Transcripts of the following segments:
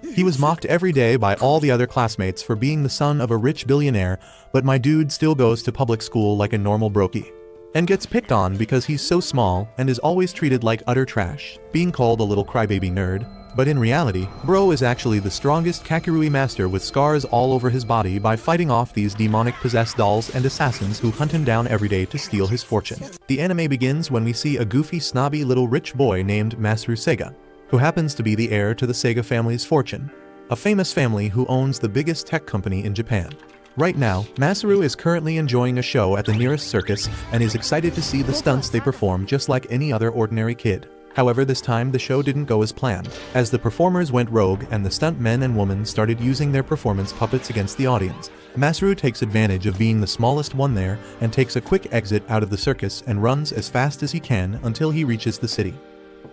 He was mocked every day by all the other classmates for being the son of a rich billionaire, but my dude still goes to public school like a normal brokey. And gets picked on because he's so small and is always treated like utter trash, being called a little crybaby nerd. But in reality, bro is actually the strongest Kakirui master with scars all over his body by fighting off these demonic possessed dolls and assassins who hunt him down every day to steal his fortune. The anime begins when we see a goofy snobby little rich boy named Masaru Sega, who happens to be the heir to the Sega family's fortune, a famous family who owns the biggest tech company in Japan. Right now, Masaru is currently enjoying a show at the nearest circus and is excited to see the stunts they perform just like any other ordinary kid. However, this time the show didn't go as planned, as the performers went rogue and the stunt men and women started using their performance puppets against the audience. Masaru takes advantage of being the smallest one there and takes a quick exit out of the circus and runs as fast as he can until he reaches the city.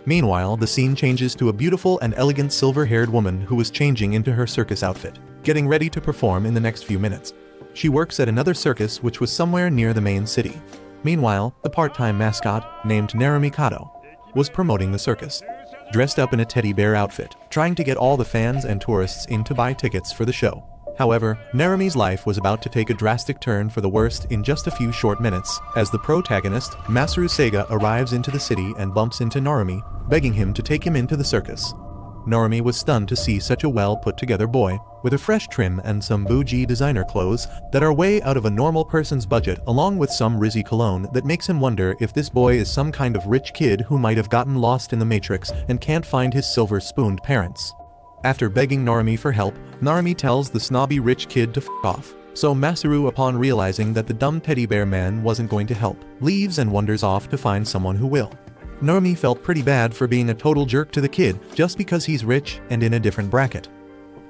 Meanwhile, the scene changes to a beautiful and elegant silver-haired woman who is changing into her circus outfit, getting ready to perform in the next few minutes. She works at another circus which was somewhere near the main city. Meanwhile, the part-time mascot, named Narumikado, was promoting the circus, dressed up in a teddy bear outfit, trying to get all the fans and tourists in to buy tickets for the show. However, Narumi's life was about to take a drastic turn for the worst in just a few short minutes, as the protagonist, Masaru Sega, arrives into the city and bumps into Narumi, begging him to take him into the circus. Narumi was stunned to see such a well-put-together boy, with a fresh trim and some bougie designer clothes that are way out of a normal person's budget, along with some rizzy cologne that makes him wonder if this boy is some kind of rich kid who might have gotten lost in the Matrix and can't find his silver-spooned parents. After begging Narumi for help, Narumi tells the snobby rich kid to f*** off. So Masaru, upon realizing that the dumb teddy bear man wasn't going to help, leaves and wanders off to find someone who will. Narumi felt pretty bad for being a total jerk to the kid just because he's rich and in a different bracket.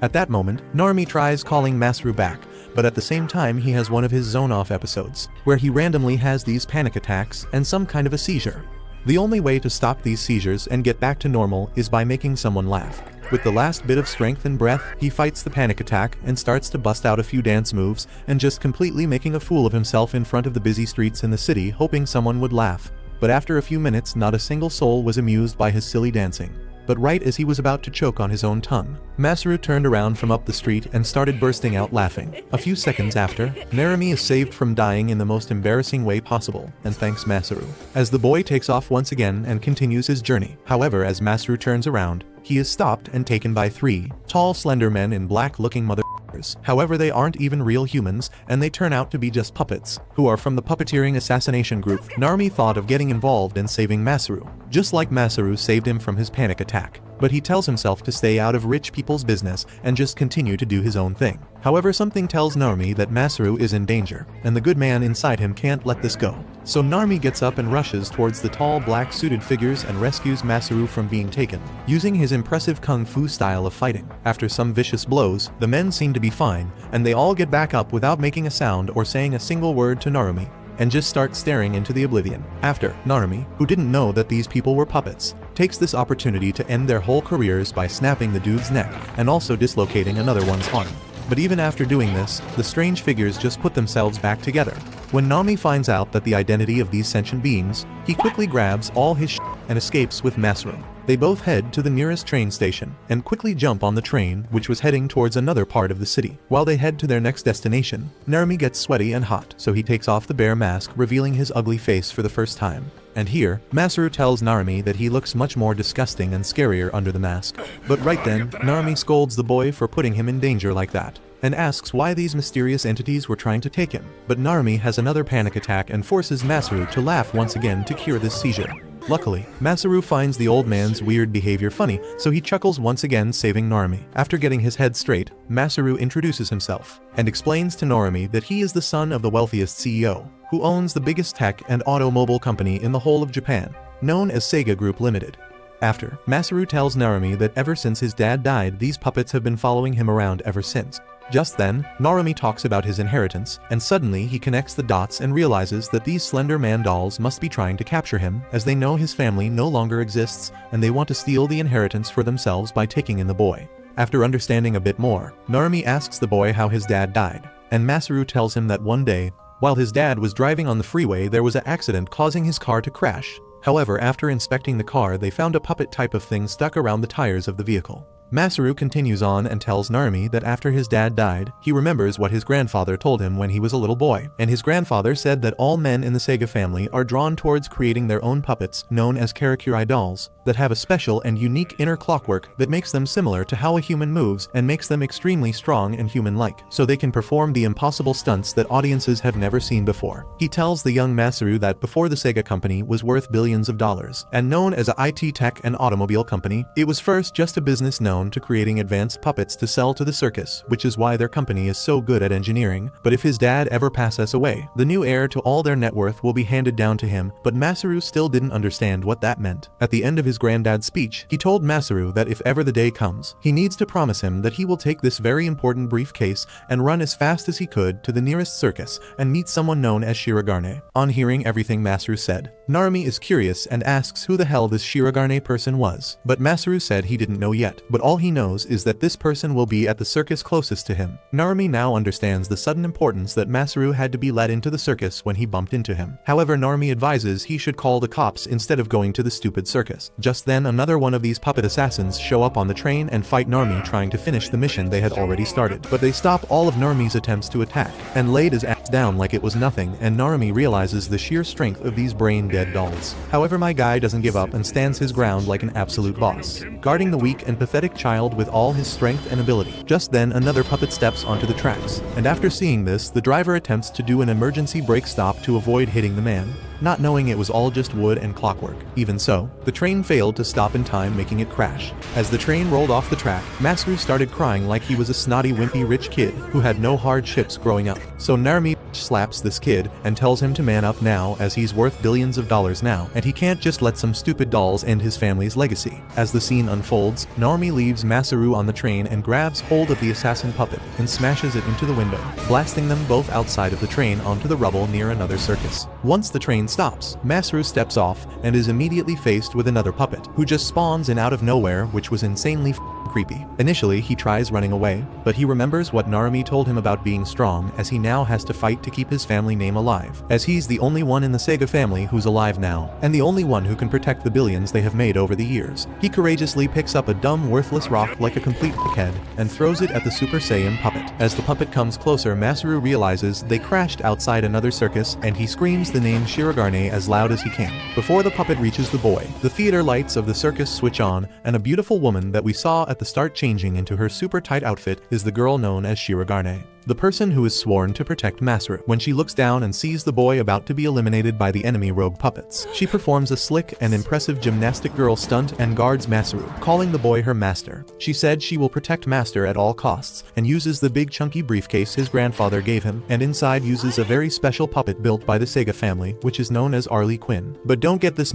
At that moment, Narumi tries calling Masaru back, but at the same time he has one of his zone-off episodes, where he randomly has these panic attacks and some kind of a seizure. The only way to stop these seizures and get back to normal is by making someone laugh. With the last bit of strength and breath, he fights the panic attack and starts to bust out a few dance moves and just completely making a fool of himself in front of the busy streets in the city, hoping someone would laugh. But after a few minutes, not a single soul was amused by his silly dancing. But right as he was about to choke on his own tongue, Masaru turned around from up the street and started bursting out laughing. A few seconds after, Narumi is saved from dying in the most embarrassing way possible, and thanks Masaru, as the boy takes off once again and continues his journey. However, as Masaru turns around, he is stopped and taken by three tall, slender men in black-looking motherfuckers. However, they aren't even real humans, and they turn out to be just puppets, who are from the puppeteering assassination group. Narumi thought of getting involved and saving Masaru, just like Masaru saved him from his panic attack. But he tells himself to stay out of rich people's business and just continue to do his own thing. However, something tells Narumi that Masaru is in danger, and the good man inside him can't let this go. So Narumi gets up and rushes towards the tall black-suited figures and rescues Masaru from being taken, using his impressive kung fu style of fighting. After some vicious blows, the men seem to be fine, and they all get back up without making a sound or saying a single word to Narumi, and just start staring into the oblivion. After, Narumi, who didn't know that these people were puppets, takes this opportunity to end their whole careers by snapping the dude's neck and also dislocating another one's arm. But even after doing this, the strange figures just put themselves back together. When Narumi finds out that the identity of these sentient beings, he quickly grabs all his shit and escapes with Masaru. They both head to the nearest train station and quickly jump on the train, which was heading towards another part of the city. While they head to their next destination, Narumi gets sweaty and hot, so he takes off the bear mask, revealing his ugly face for the first time. And here, Masaru tells Narumi that he looks much more disgusting and scarier under the mask. But right then, Narumi scolds the boy for putting him in danger like that, and asks why these mysterious entities were trying to take him. But Narumi has another panic attack and forces Masaru to laugh once again to cure this seizure. Luckily, Masaru finds the old man's weird behavior funny, so he chuckles once again, saving Narumi. After getting his head straight, Masaru introduces himself and explains to Narumi that he is the son of the wealthiest CEO, who owns the biggest tech and automobile company in the whole of Japan, known as Sega Group Limited. After, Masaru tells Narumi that ever since his dad died, these puppets have been following him around ever since. Just then, Narumi talks about his inheritance, and suddenly he connects the dots and realizes that these Slender Man dolls must be trying to capture him, as they know his family no longer exists, and they want to steal the inheritance for themselves by taking in the boy. After understanding a bit more, Narumi asks the boy how his dad died, and Masaru tells him that one day, while his dad was driving on the freeway, there was an accident causing his car to crash. However, after inspecting the car, they found a puppet type of thing stuck around the tires of the vehicle. Masaru continues on and tells Narumi that after his dad died, he remembers what his grandfather told him when he was a little boy, and his grandfather said that all men in the Sega family are drawn towards creating their own puppets, known as karakuri dolls, that have a special and unique inner clockwork that makes them similar to how a human moves and makes them extremely strong and human-like, so they can perform the impossible stunts that audiences have never seen before. He tells the young Masaru that before the Sega company was worth billions of dollars, and known as a IT tech and automobile company, it was first just a business known to creating advanced puppets to sell to the circus, which is why their company is so good at engineering. But if his dad ever passes away, the new heir to all their net worth will be handed down to him. But Masaru still didn't understand what that meant. At the end of his granddad's speech, he told Masaru that if ever the day comes, he needs to promise him that he will take this very important briefcase and run as fast as he could to the nearest circus and meet someone known as Shirogane. On hearing everything Masaru said, Narumi is curious and asks who the hell this Shirogane person was. But Masaru said he didn't know yet, but all he knows is that this person will be at the circus closest to him. Narumi now understands the sudden importance that Masaru had to be let into the circus when he bumped into him. However, Narumi advises he should call the cops instead of going to the stupid circus. Just then, another one of these puppet assassins show up on the train and fight Narumi, trying to finish the mission they had already started. But they stop all of Narumi's attempts to attack and laid his ass down like it was nothing, and Narumi realizes the sheer strength of these brain-dead dolls. However, my guy doesn't give up and stands his ground like an absolute boss, guarding the weak and pathetic child with all his strength and ability. Just then, another puppet steps onto the tracks, and after seeing this, the driver attempts to do an emergency brake stop to avoid hitting the man, not knowing it was all just wood and clockwork. Even so, the train failed to stop in time, making it crash. As the train rolled off the track, Masaru started crying like he was a snotty, wimpy rich kid who had no hardships growing up. So Narumi slaps this kid and tells him to man up now, as he's worth billions of dollars now, and he can't just let some stupid dolls end his family's legacy. As the scene unfolds, Narumi leaves Masaru on the train and grabs hold of the assassin puppet and smashes it into the window, blasting them both outside of the train onto the rubble near another circus. Once the train stops, Masaru steps off and is immediately faced with another puppet, who just spawns in out of nowhere, which was insanely creepy. Initially, he tries running away, but he remembers what Narumi told him about being strong, as he now has to fight to keep his family name alive, as he's the only one in the Sega family who's alive now, and the only one who can protect the billions they have made over the years. He courageously picks up a dumb, worthless rock like a complete dickhead and throws it at the Super Saiyan puppet. As the puppet comes closer, Masaru realizes they crashed outside another circus, and he screams the name Shirogane as loud as he can. Before the puppet reaches the boy, the theater lights of the circus switch on, and a beautiful woman that we saw at the start changing into her super tight outfit is the girl known as Shirogane, the person who is sworn to protect Masaru. When she looks down and sees the boy about to be eliminated by the enemy rogue puppets, she performs a slick and impressive gymnastic girl stunt and guards Masaru, calling the boy her master. She said she will protect Master at all costs, and uses the big chunky briefcase his grandfather gave him, and inside uses a very special puppet built by the Sega family, which is known as Harley Quinn. But don't get this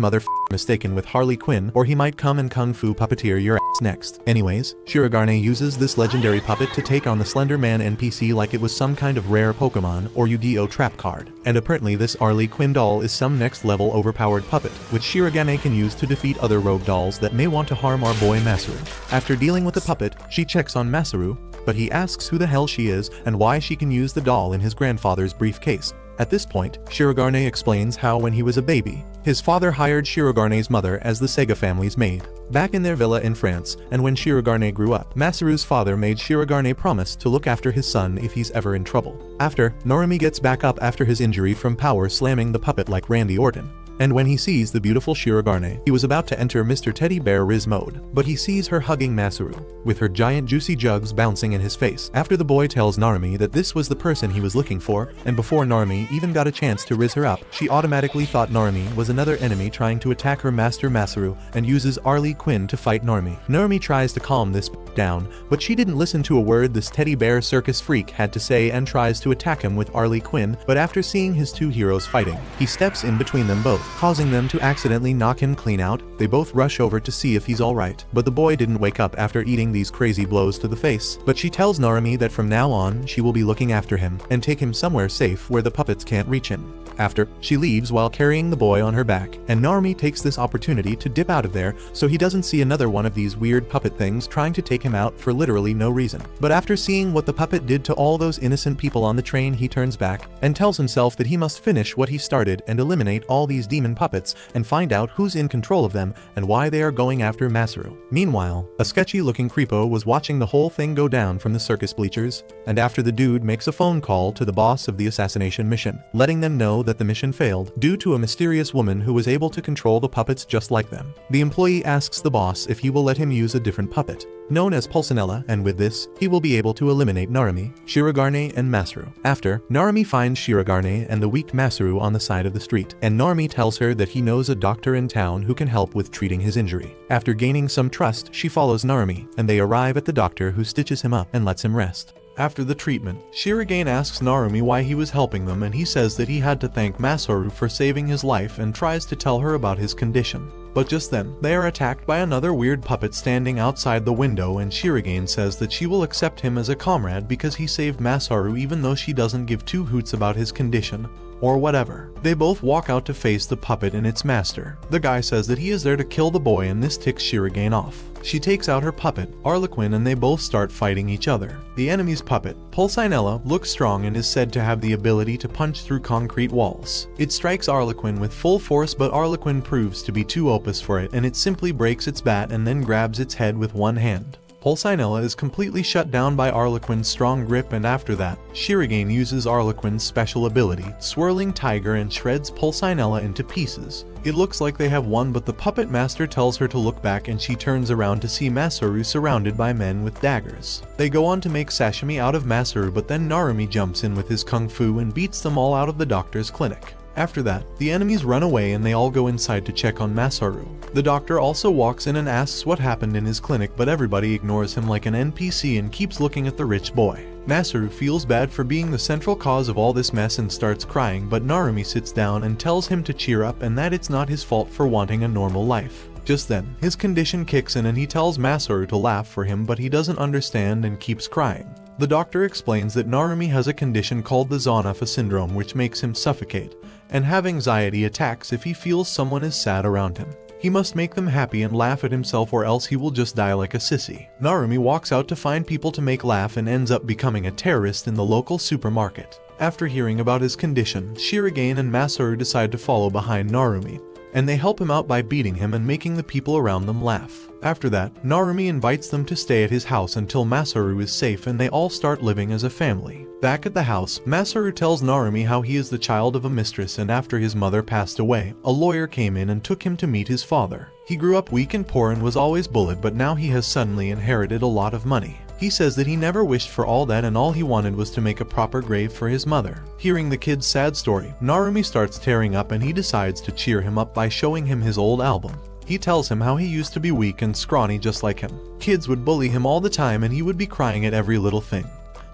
mistaken with Harley Quinn, or he might come and kung fu puppeteer your ass next. Anyways, Shirogane uses this legendary puppet to take on the Slender Man NPC like it was some kind of rare Pokemon or Yu-Gi-Oh trap card. And apparently this Harley Quinn doll is some next level overpowered puppet, which Shirogane can use to defeat other rogue dolls that may want to harm our boy Masaru. After dealing with the puppet, she checks on Masaru, but he asks who the hell she is and why she can use the doll in his grandfather's briefcase. At this point, Shirogane explains how when he was a baby, his father hired Shirogane's mother as the Sega family's maid, back in their villa in France, and when Shirogane grew up, Masaru's father made Shirogane promise to look after his son if he's ever in trouble. After, Narumi gets back up after his injury from power slamming the puppet like Randy Orton. And when he sees the beautiful Shirogane, he was about to enter Mr. Teddy Bear Riz mode, but he sees her hugging Masaru, with her giant juicy jugs bouncing in his face. After the boy tells Narumi that this was the person he was looking for, and before Narumi even got a chance to riz her up, she automatically thought Narumi was another enemy trying to attack her master Masaru, and uses Harley Quinn to fight Narumi. Narumi tries to calm this down, but she didn't listen to a word this teddy bear circus freak had to say and tries to attack him with Harley Quinn, but after seeing his two heroes fighting, he steps in between them both, causing them to accidentally knock him clean out. They both rush over to see if he's alright, but the boy didn't wake up after eating these crazy blows to the face. But she tells Narumi that from now on, she will be looking after him, and take him somewhere safe where the puppets can't reach him. After, she leaves while carrying the boy on her back, and Narumi takes this opportunity to dip out of there so he doesn't see another one of these weird puppet things trying to take him out for literally no reason. But after seeing what the puppet did to all those innocent people on the train, he turns back and tells himself that he must finish what he started and eliminate all these demon puppets and find out who's in control of them and why they are going after Masaru. Meanwhile, a sketchy-looking creepo was watching the whole thing go down from the circus bleachers, and after the dude makes a phone call to the boss of the assassination mission, letting them know that the mission failed due to a mysterious woman who was able to control the puppets just like them. The employee asks the boss if he will let him use a different puppet, known as Pulcinella, and with this, he will be able to eliminate Narumi, Shirogane, and Masaru. After, Narumi finds Shirogane and the weak Masaru on the side of the street, and Narumi tells her that he knows a doctor in town who can help with treating his injury. After gaining some trust, she follows Narumi, and they arrive at the doctor who stitches him up and lets him rest. After the treatment, Shirogane asks Narumi why he was helping them, and he says that he had to thank Masaru for saving his life and tries to tell her about his condition. But just then, they are attacked by another weird puppet standing outside the window, and Shirogane says that she will accept him as a comrade because he saved Masaru even though she doesn't give two hoots about his condition, or whatever. They both walk out to face the puppet and its master. The guy says that he is there to kill the boy, and this ticks Shirogane off. She takes out her puppet, Harlequin, and they both start fighting each other. The enemy's puppet, Pulcinella, looks strong and is said to have the ability to punch through concrete walls. It strikes Harlequin with full force, but Harlequin proves to be too opus for it, and it simply breaks its bat and then grabs its head with one hand. Pulcinella is completely shut down by Harlequin's strong grip, and after that, Shirogane uses Harlequin's special ability, Swirling Tiger, and shreds Pulcinella into pieces. It looks like they have won, but the puppet master tells her to look back, and she turns around to see Masaru surrounded by men with daggers. They go on to make sashimi out of Masaru, but then Narumi jumps in with his kung fu and beats them all out of the doctor's clinic. After that, the enemies run away and they all go inside to check on Masaru. The doctor also walks in and asks what happened in his clinic, but everybody ignores him like an NPC and keeps looking at the rich boy. Masaru feels bad for being the central cause of all this mess and starts crying, but Narumi sits down and tells him to cheer up and that it's not his fault for wanting a normal life. Just then, his condition kicks in and he tells Masaru to laugh for him, but he doesn't understand and keeps crying. The doctor explains that Narumi has a condition called the Zanafa syndrome, which makes him suffocate and have anxiety attacks if he feels someone is sad around him. He must make them happy and laugh at himself, or else he will just die like a sissy. Narumi walks out to find people to make laugh and ends up becoming a terrorist in the local supermarket. After hearing about his condition, Shirogane and Masaru decide to follow behind Narumi, and they help him out by beating him and making the people around them laugh. After that, Narumi invites them to stay at his house until Masaru is safe, and they all start living as a family. Back at the house, Masaru tells Narumi how he is the child of a mistress, and after his mother passed away, a lawyer came in and took him to meet his father. He grew up weak and poor and was always bullied, but now he has suddenly inherited a lot of money. He says that he never wished for all that and all he wanted was to make a proper grave for his mother. Hearing the kid's sad story, Narumi starts tearing up and he decides to cheer him up by showing him his old album. He tells him how he used to be weak and scrawny just like him. Kids would bully him all the time and he would be crying at every little thing.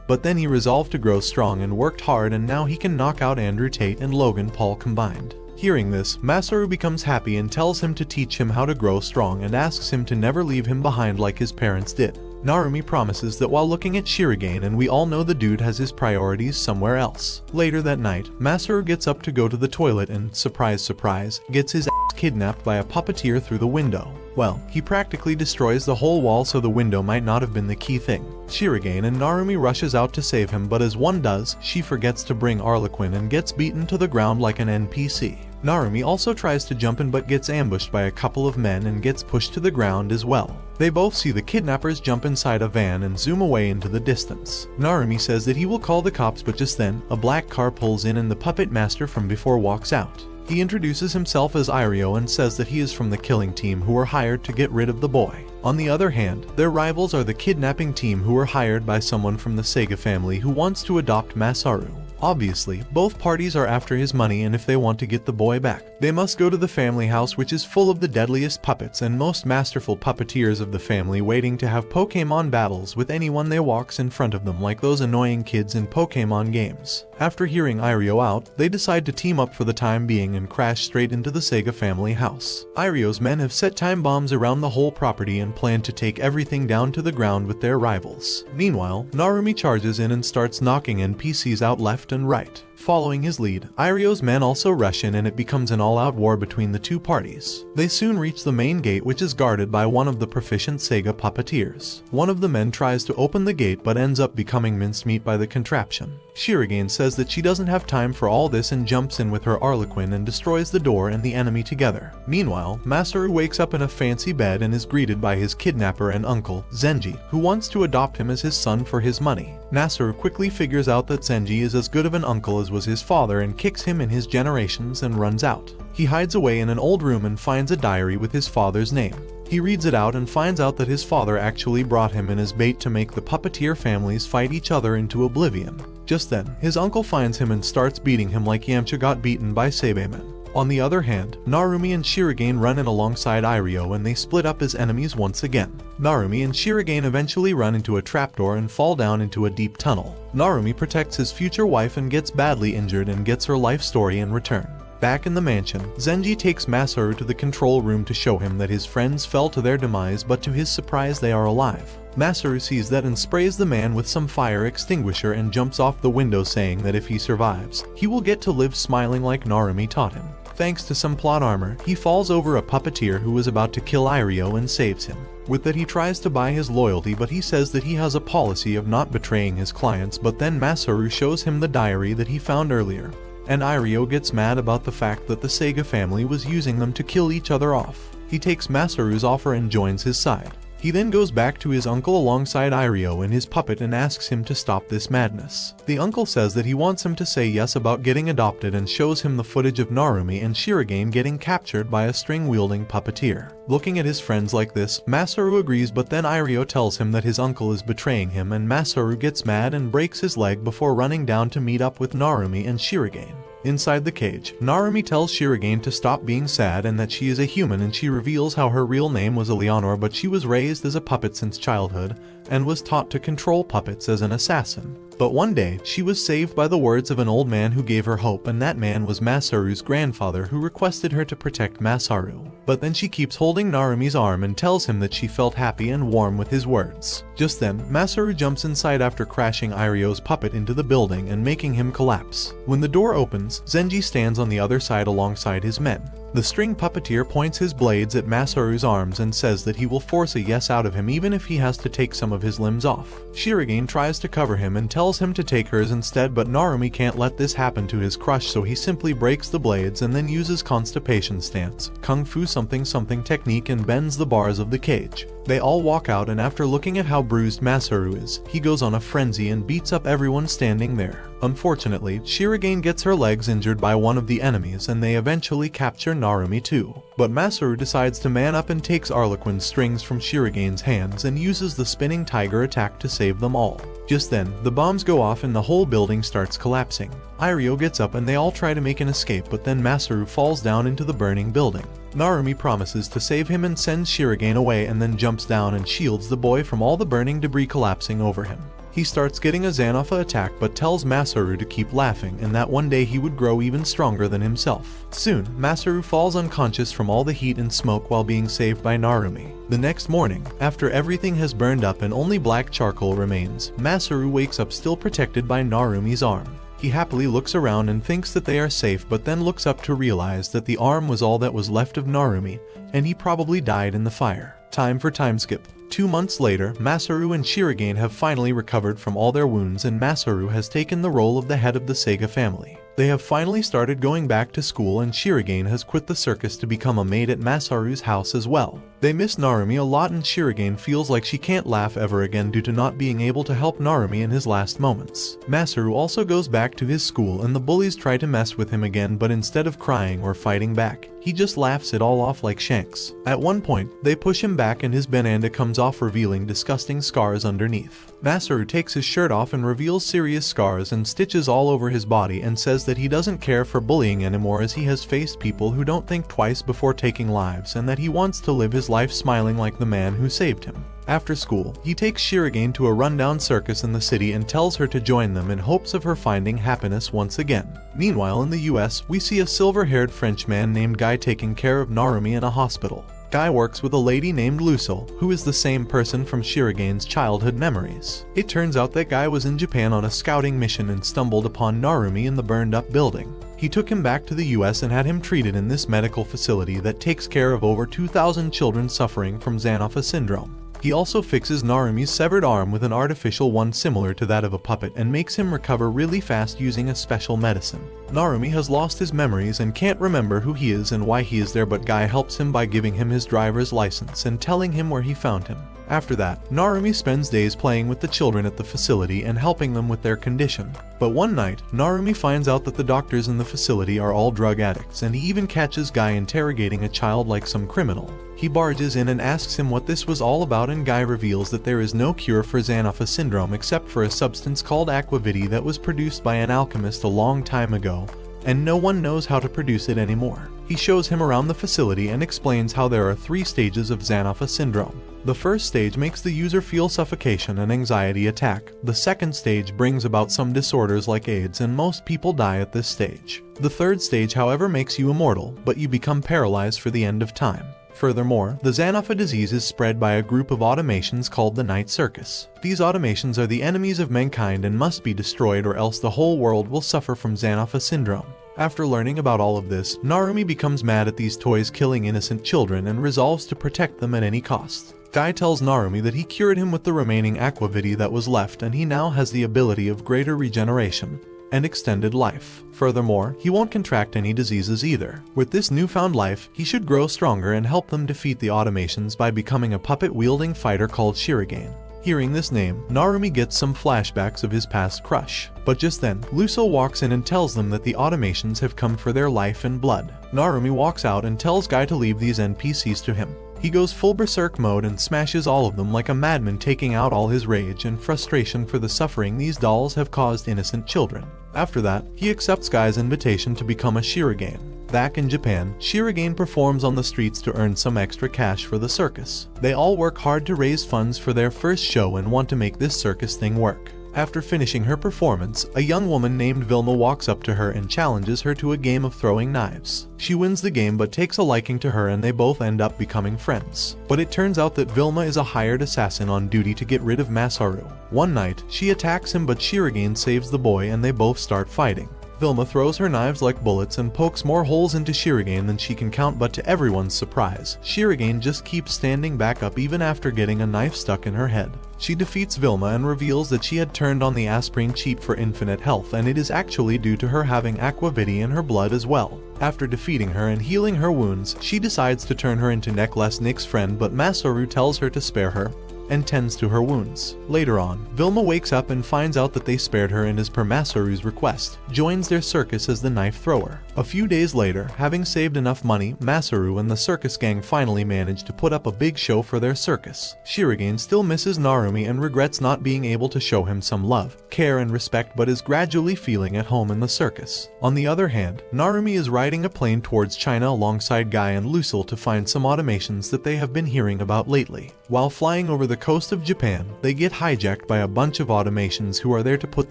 But then he resolved to grow strong and worked hard, and now he can knock out Andrew Tate and Logan Paul combined. Hearing this, Masaru becomes happy and tells him to teach him how to grow strong and asks him to never leave him behind like his parents did. Narumi promises that while looking at Shirogane, and we all know the dude has his priorities somewhere else. Later that night, Masaru gets up to go to the toilet and, surprise surprise, gets his ass kidnapped by a puppeteer through the window. Well, he practically destroys the whole wall, so the window might not have been the key thing. Shirogane and Narumi rushes out to save him, but as one does, she forgets to bring Harlequin and gets beaten to the ground like an NPC. Narumi also tries to jump in but gets ambushed by a couple of men and gets pushed to the ground as well. They both see the kidnappers jump inside a van and zoom away into the distance. Narumi says that he will call the cops, but just then, a black car pulls in and the puppet master from before walks out. He introduces himself as Irio and says that he is from the killing team who were hired to get rid of the boy. On the other hand, their rivals are the kidnapping team who were hired by someone from the Sega family who wants to adopt Masaru. Obviously, both parties are after his money, and if they want to get the boy back, they must go to the family house, which is full of the deadliest puppets and most masterful puppeteers of the family, waiting to have Pokemon battles with anyone they walks in front of them, like those annoying kids in Pokemon games. After hearing Irio out, they decide to team up for the time being and crash straight into the Sega family house. Irio's men have set time bombs around the whole property and plan to take everything down to the ground with their rivals. Meanwhile, Narumi charges in and starts knocking NPCs out left and right. Following his lead, Irio's men also rush in and it becomes an all-out war between the two parties. They soon reach the main gate, which is guarded by one of the proficient Sega puppeteers. One of the men tries to open the gate but ends up becoming mincemeat by the contraption. Shirogane says that she doesn't have time for all this and jumps in with her Harlequin and destroys the door and the enemy together. Meanwhile, Masaru wakes up in a fancy bed and is greeted by his kidnapper and uncle, Zenji, who wants to adopt him as his son for his money. Masaru quickly figures out that Zenji is as good of an uncle as was his father and kicks him in his generations and runs out. He hides away in an old room and finds a diary with his father's name. He reads it out and finds out that his father actually brought him in as bait to make the puppeteer families fight each other into oblivion. Just then, his uncle finds him and starts beating him like Yamcha got beaten by Seibamen. On the other hand, Narumi and Shirogane run in alongside Irio and they split up as enemies once again. Narumi and Shirogane eventually run into a trapdoor and fall down into a deep tunnel. Narumi protects his future wife and gets badly injured and gets her life story in return. Back in the mansion, Zenji takes Masaru to the control room to show him that his friends fell to their demise, but to his surprise they are alive. Masaru sees that and sprays the man with some fire extinguisher and jumps off the window, saying that if he survives, he will get to live smiling like Narumi taught him. Thanks to some plot armor, he falls over a puppeteer who is about to kill Irio and saves him. With that, he tries to buy his loyalty, but he says that he has a policy of not betraying his clients, but then Masaru shows him the diary that he found earlier. And Irio gets mad about the fact that the Sega family was using them to kill each other off. He takes Masaru's offer and joins his side. He then goes back to his uncle alongside Irio and his puppet and asks him to stop this madness. The uncle says that he wants him to say yes about getting adopted and shows him the footage of Narumi and Shirogane getting captured by a string-wielding puppeteer. Looking at his friends like this, Masaru agrees, but then Irio tells him that his uncle is betraying him and Masaru gets mad and breaks his leg before running down to meet up with Narumi and Shirogane. Inside the cage, Narumi tells Shirogane to stop being sad and that she is a human, and she reveals how her real name was Eleanor, but she was raised as a puppet since childhood and was taught to control puppets as an assassin. But one day, she was saved by the words of an old man who gave her hope, and that man was Masaru's grandfather, who requested her to protect Masaru. But then she keeps holding Narumi's arm and tells him that she felt happy and warm with his words. Just then, Masaru jumps inside after crashing Irio's puppet into the building and making him collapse. When the door opens, Zenji stands on the other side alongside his men. The string puppeteer points his blades at Masaru's arms and says that he will force a yes out of him even if he has to take some of his limbs off. Shirogane tries to cover him and tells him to take hers instead, but Narumi can't let this happen to his crush, so he simply breaks the blades and then uses constipation stance, kung fu something something technique, and bends the bars of the cage. They all walk out, and after looking at how bruised Masaru is, he goes on a frenzy and beats up everyone standing there. Unfortunately, Shirogane gets her legs injured by one of the enemies and they eventually capture Narumi too. But Masaru decides to man up and takes Harlequin's strings from Shirogane's hands and uses the spinning tiger attack to save them all. Just then, the bombs go off and the whole building starts collapsing. Irio gets up and they all try to make an escape, but then Masaru falls down into the burning building. Narumi promises to save him and sends Shirogane away, and then jumps down and shields the boy from all the burning debris collapsing over him. He starts getting a Xanopha attack but tells Masaru to keep laughing and that one day he would grow even stronger than himself. Soon, Masaru falls unconscious from all the heat and smoke while being saved by Narumi. The next morning, after everything has burned up and only black charcoal remains, Masaru wakes up still protected by Narumi's arm. He happily looks around and thinks that they are safe, but then looks up to realize that the arm was all that was left of Narumi, and he probably died in the fire. Time for time skip. 2 months later, Masaru and Shirogane have finally recovered from all their wounds, and Masaru has taken the role of the head of the Sega family. They have finally started going back to school, and Shirogane has quit the circus to become a maid at Masaru's house as well. They miss Narumi a lot, and Shirogane feels like she can't laugh ever again due to not being able to help Narumi in his last moments. Masaru also goes back to his school, and the bullies try to mess with him again, but instead of crying or fighting back, he just laughs it all off like Shanks. At one point, they push him back and his banana comes off, revealing disgusting scars underneath. Masaru takes his shirt off and reveals serious scars and stitches all over his body, and says that he doesn't care for bullying anymore as he has faced people who don't think twice before taking lives, and that he wants to live his life smiling like the man who saved him. After school, he takes Shirogane to a rundown circus in the city and tells her to join them in hopes of her finding happiness once again. Meanwhile, in the US, we see a silver-haired Frenchman named Guy taking care of Narumi in a hospital. Guy works with a lady named Lucille, who is the same person from Shirigane's childhood memories. It turns out that Guy was in Japan on a scouting mission and stumbled upon Narumi in the burned-up building. He took him back to the US and had him treated in this medical facility that takes care of over 2,000 children suffering from Xanapha syndrome. He also fixes Narumi's severed arm with an artificial one similar to that of a puppet and makes him recover really fast using a special medicine. Narumi has lost his memories and can't remember who he is and why he is there, but Guy helps him by giving him his driver's license and telling him where he found him. After that, Narumi spends days playing with the children at the facility and helping them with their condition. But one night, Narumi finds out that the doctors in the facility are all drug addicts, and he even catches Guy interrogating a child like some criminal. He barges in and asks him what this was all about, and Guy reveals that there is no cure for Xanapha syndrome except for a substance called aquavitae that was produced by an alchemist a long time ago, and no one knows how to produce it anymore. He shows him around the facility and explains how there are 3 stages of Xanapha syndrome. The first stage makes the user feel suffocation and anxiety attack. The second stage brings about some disorders like AIDS, and most people die at this stage. The third stage, however, makes you immortal, but you become paralyzed for the end of time. Furthermore, the Xanapha disease is spread by a group of automations called the Night Circus. These automations are the enemies of mankind and must be destroyed, or else the whole world will suffer from Xanapha syndrome. After learning about all of this, Narumi becomes mad at these toys killing innocent children and resolves to protect them at any cost. Guy tells Narumi that he cured him with the remaining aquavitae that was left, and he now has the ability of greater regeneration and extended life. Furthermore, he won't contract any diseases either. With this newfound life, he should grow stronger and help them defeat the automations by becoming a puppet-wielding fighter called Shirigane. Hearing this name, Narumi gets some flashbacks of his past crush. But just then, Lucille walks in and tells them that the automations have come for their life and blood. Narumi walks out and tells Guy to leave these NPCs to him. He goes full berserk mode and smashes all of them like a madman, taking out all his rage and frustration for the suffering these dolls have caused innocent children. After that, he accepts Guy's invitation to become a Shirigane. Back in Japan, Shirigane performs on the streets to earn some extra cash for the circus. They all work hard to raise funds for their first show and want to make this circus thing work. After finishing her performance, a young woman named Vilma walks up to her and challenges her to a game of throwing knives. She wins the game but takes a liking to her, and they both end up becoming friends. But it turns out that Vilma is a hired assassin on duty to get rid of Masaru. One night, she attacks him, but Shirigane saves the boy and they both start fighting. Vilma throws her knives like bullets and pokes more holes into Shirigane than she can count, but to everyone's surprise, Shirigane just keeps standing back up even after getting a knife stuck in her head. She defeats Vilma and reveals that she had turned on the aspirin cheat for infinite health, and it is actually due to her having aquavitae in her blood as well. After defeating her and healing her wounds, she decides to turn her into Necklace Nick's friend, but Masaru tells her to spare her and tends to her wounds. Later on, Vilma wakes up and finds out that they spared her, and as per Masaru's request, joins their circus as the knife thrower. A few days later, having saved enough money, Masaru and the circus gang finally manage to put up a big show for their circus. Shirigane still misses Narumi and regrets not being able to show him some love, care and respect, but is gradually feeling at home in the circus. On the other hand, Narumi is riding a plane towards China alongside Guy and Lucille to find some automations that they have been hearing about lately. While flying over the coast of Japan, they get hijacked by a bunch of automations who are there to put